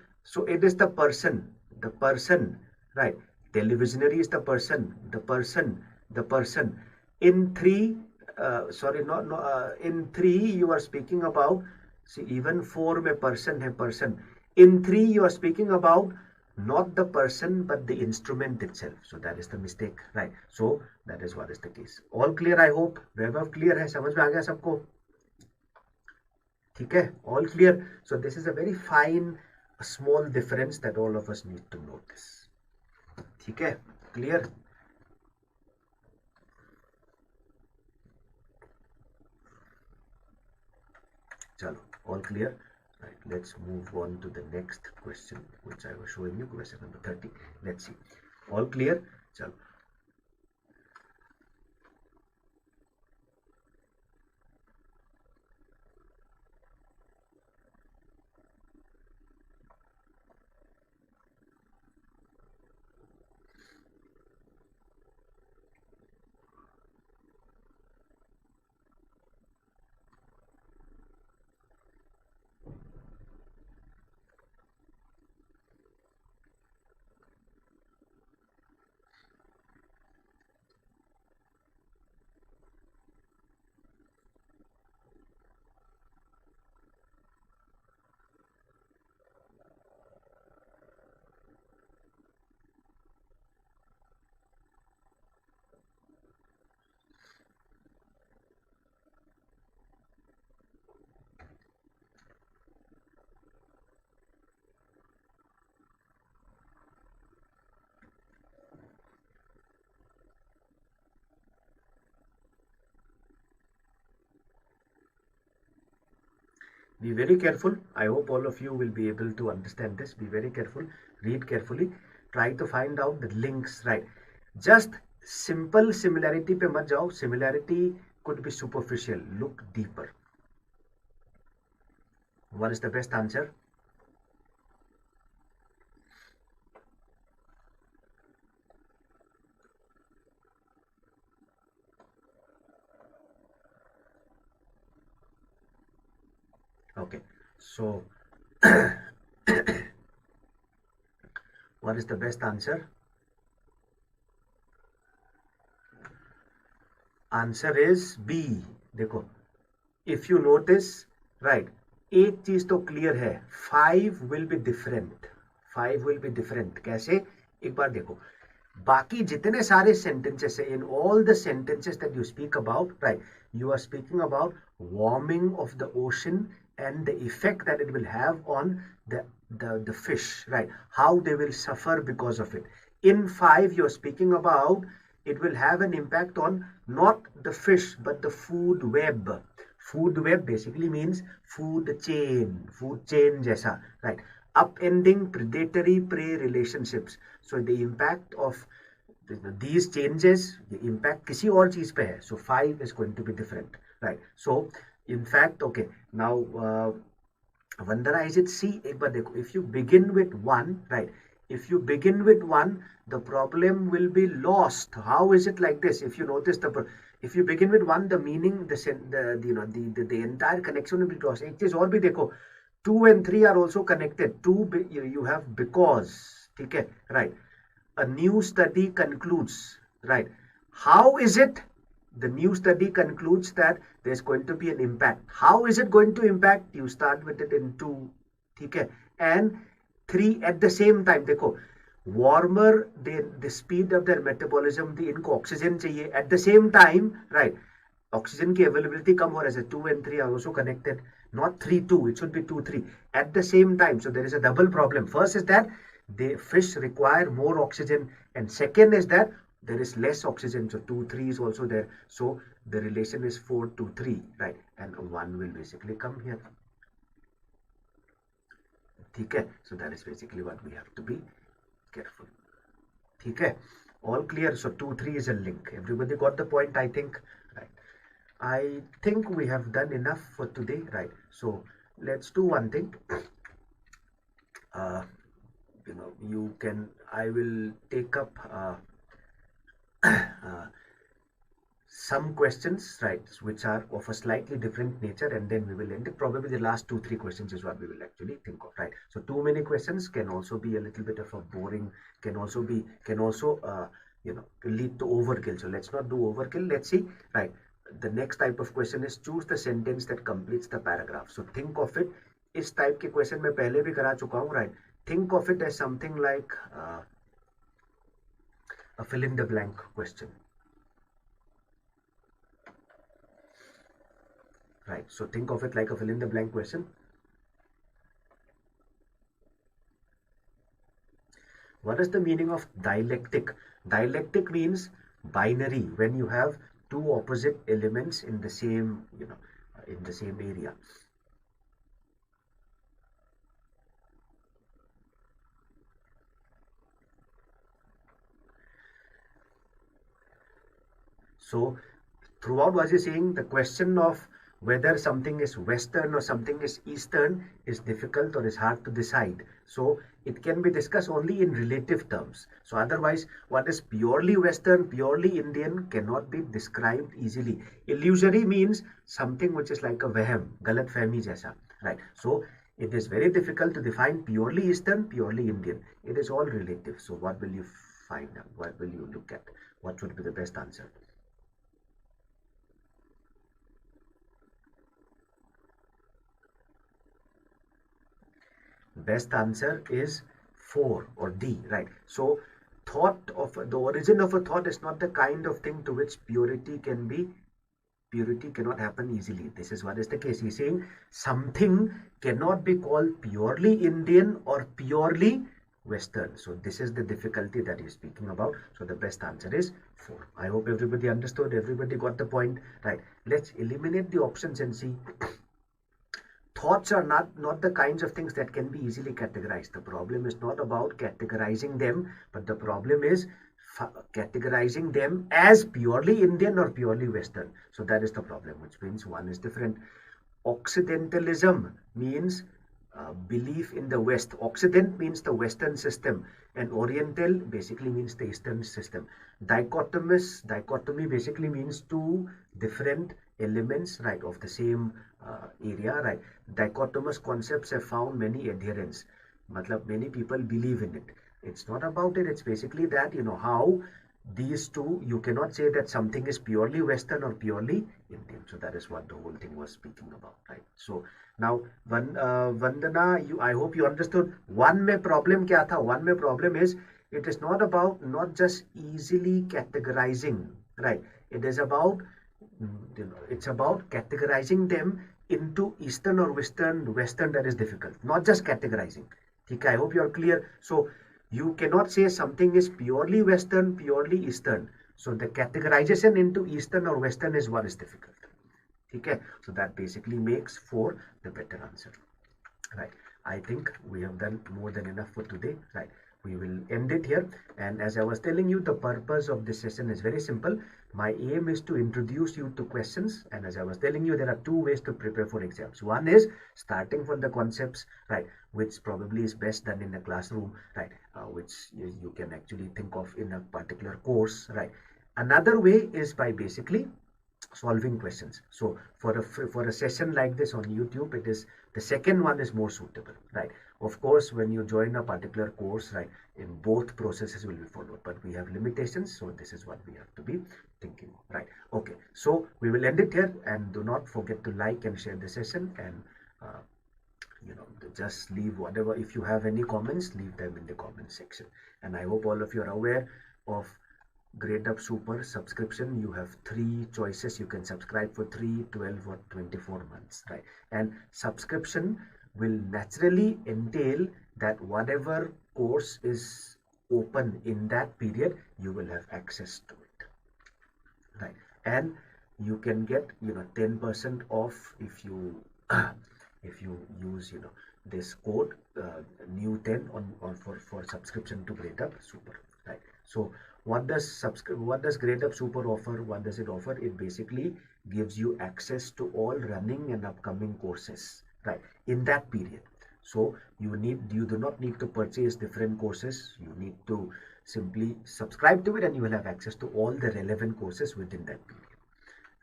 it is the person. The person, right? Televisionary is the person. The person. The person. In 3, in 3 you are speaking about. See, even 4 में person है person. In 3 you are speaking about not the person but the instrument itself. So that is the mistake, right? So that is what is the case. All clear, I hope. Vaibhav clear है? समझ में आ गया सबको? ठीक है? All clear. So this is a very fine, small difference that all of us need to notice. ठीक है? Clear? चलो, all clear. Right, let's move on to the next question, which I was showing you, question number 30. Let's see. All clear? Chalo. Be very careful. I hope all of you will be able to understand this. Be very careful. Read carefully. Try to find out the links, right? Just simple similarity pe mat jao. Similarity could be superficial. Look deeper. What is the best answer? Okay, so what is the best answer? Answer is B. देखो, if you notice, right, एक चीज तो clear है, 5 will be different. 5 will be different. कैसे? एक बार देखो, बाकी जितने सारे sentences है, in all the sentences that you speak about, right, you are speaking about warming of the ocean and the effect that it will have on the fish, right? How they will suffer because of it. In 5, you're speaking about it will have an impact on not the fish but the food web. Food web basically means food chain jaisa, right? Upending predatory prey relationships. So the impact of these changes, the impact किसी और चीज पे है. So 5 is going to be different, right? So in fact, okay, now Vandana, is it C? एक बार देखो, if you begin with 1, right? If you begin with 1, the problem will be lost. How is it like this? If you notice if you begin with 1, the meaning, the entire connection will be lost. एक चीज और भी देखो, 2 and 3 are also connected. 2 you have because, ठीक है, right? A new study concludes, right? How is it? The new study concludes that there's going to be an impact. How is it going to impact? You start with it in 2, okay, and 3 at the same time. देखो, warmer the speed of their metabolism, the इनको oxygen चाहिए at the same time, right? Oxygen की availability कम हो रहा है. 2 and 3 are also connected. Not 3, 2. It should be 2, 3 at the same time. So there is a double problem. First is that the fish require more oxygen, and second is that there is less oxygen. So 2, 3 is also there. So the relation is 4 to 3, right? And 1 will basically come here. Okay, so that is basically what we have to be careful. Okay, all clear. So 2, 3 is a link. Everybody got the point, I think, right? I think we have done enough for today, right? So let's do one thing. You can, I will take up some questions, right, which are of a slightly different nature, and then we will end it. Probably the last 2, 3 questions is what we will actually think of, right? So too many questions can also be a little bit of a boring, can also lead to overkill. So let's not do overkill. Let's see, right? The next type of question is choose the sentence that completes the paragraph. So think of it, इस type के question मैं पहले भी करा चुका हूँ, right? Think of it as something like a fill in the blank question, right? So think of it like a fill in the blank question. What is the meaning of dialectic? Dialectic means binary, when you have two opposite elements in the same, in the same area. So throughout what you're saying, the question of whether something is Western or something is Eastern is difficult or is hard to decide. So it can be discussed only in relative terms. So otherwise, what is purely Western, purely Indian cannot be described easily. Illusory means something which is like a vehem, galat fahmi jaisa, right? So it is very difficult to define purely Eastern, purely Indian. It is all relative. So what will you find out? What will you look at? What would be the best answer? Best answer is 4 or D, right? So thought of the origin of a thought is not the kind of thing to which purity cannot happen easily. This is what is the case. He's saying something cannot be called purely Indian or purely Western. So this is the difficulty that he's speaking about. So the best answer is 4. I hope everybody understood, everybody got the point, right? Let's eliminate the options and see. thoughts are not the kinds of things that can be easily categorized. The problem is not about categorizing them, but the problem is categorizing them as purely Indian or purely Western. So that is the problem, which means one is different. Occidentalism means belief in the West. Occident means the Western system, and Oriental basically means the Eastern system. Dichotomy basically means two different elements, right, of the same area, right. Dichotomous concepts have found many adherents. Matlab, many people believe in it. It's not about it. It's basically that, how these two, you cannot say that something is purely Western or purely Indian. So that is what the whole thing was speaking about, right? So now, Vandana, I hope you understood. One में problem क्या था? One में problem is it is not about not just easily categorizing, right? It is about it's about categorizing them into Eastern or Western. Western, that is difficult. Not just categorizing. Okay, I hope you are clear. So you cannot say something is purely Western, purely Eastern. So the categorization into Eastern or Western is what is difficult. Okay, so that basically makes for the better answer. Right. I think we have done more than enough for today. Right. We will end it here. And as I was telling you, the purpose of this session is very simple. My aim is to introduce you to questions. And as I was telling you, there are two ways to prepare for exams. One is starting from the concepts, right, which probably is best done in a classroom, right, which you can actually think of in a particular course, right. Another way is by basically solving questions. So for a session like this on YouTube, it is the second one is more suitable, right? Of course, when you join a particular course, right, in both processes will be followed, but we have limitations, so this is what we have to be thinking of, right? Okay, so we will end it here, and do not forget to like and share the session, and just leave whatever, if you have any comments, leave them in the comment section. And I hope all of you are aware of Gradeup Super subscription. You have 3 choices. You can subscribe for 3, 12 or 24 months, right? And subscription will naturally entail that whatever course is open in that period, you will have access to it, right? And you can get 10% off if you if you use this code new 10 on for subscription to Gradeup Super, right? So what does Gradeup Super offer? What does it offer? It basically gives you access to all running and upcoming courses, right, in that period. So you do not need to purchase different courses. You need to simply subscribe to it, and you will have access to all the relevant courses within that period,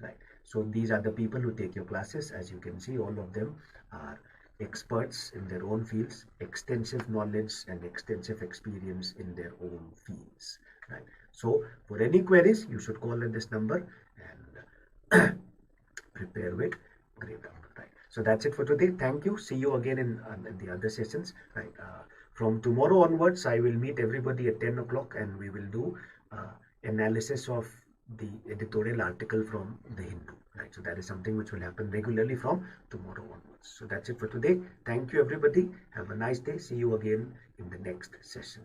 right? So these are the people who take your classes. As you can see, all of them are experts in their own fields, extensive knowledge and extensive experience in their own fields, right? So for any queries, you should call at this number and prepare with Gradeup, right? So that's it for today. Thank you. See you again in the other sessions, right? From tomorrow onwards, I will meet everybody at 10 o'clock, and we will do analysis of the editorial article from the Hindu, right? So that is something which will happen regularly from tomorrow onwards. So that's it for today. Thank you, everybody. Have a nice day. See you again in the next session.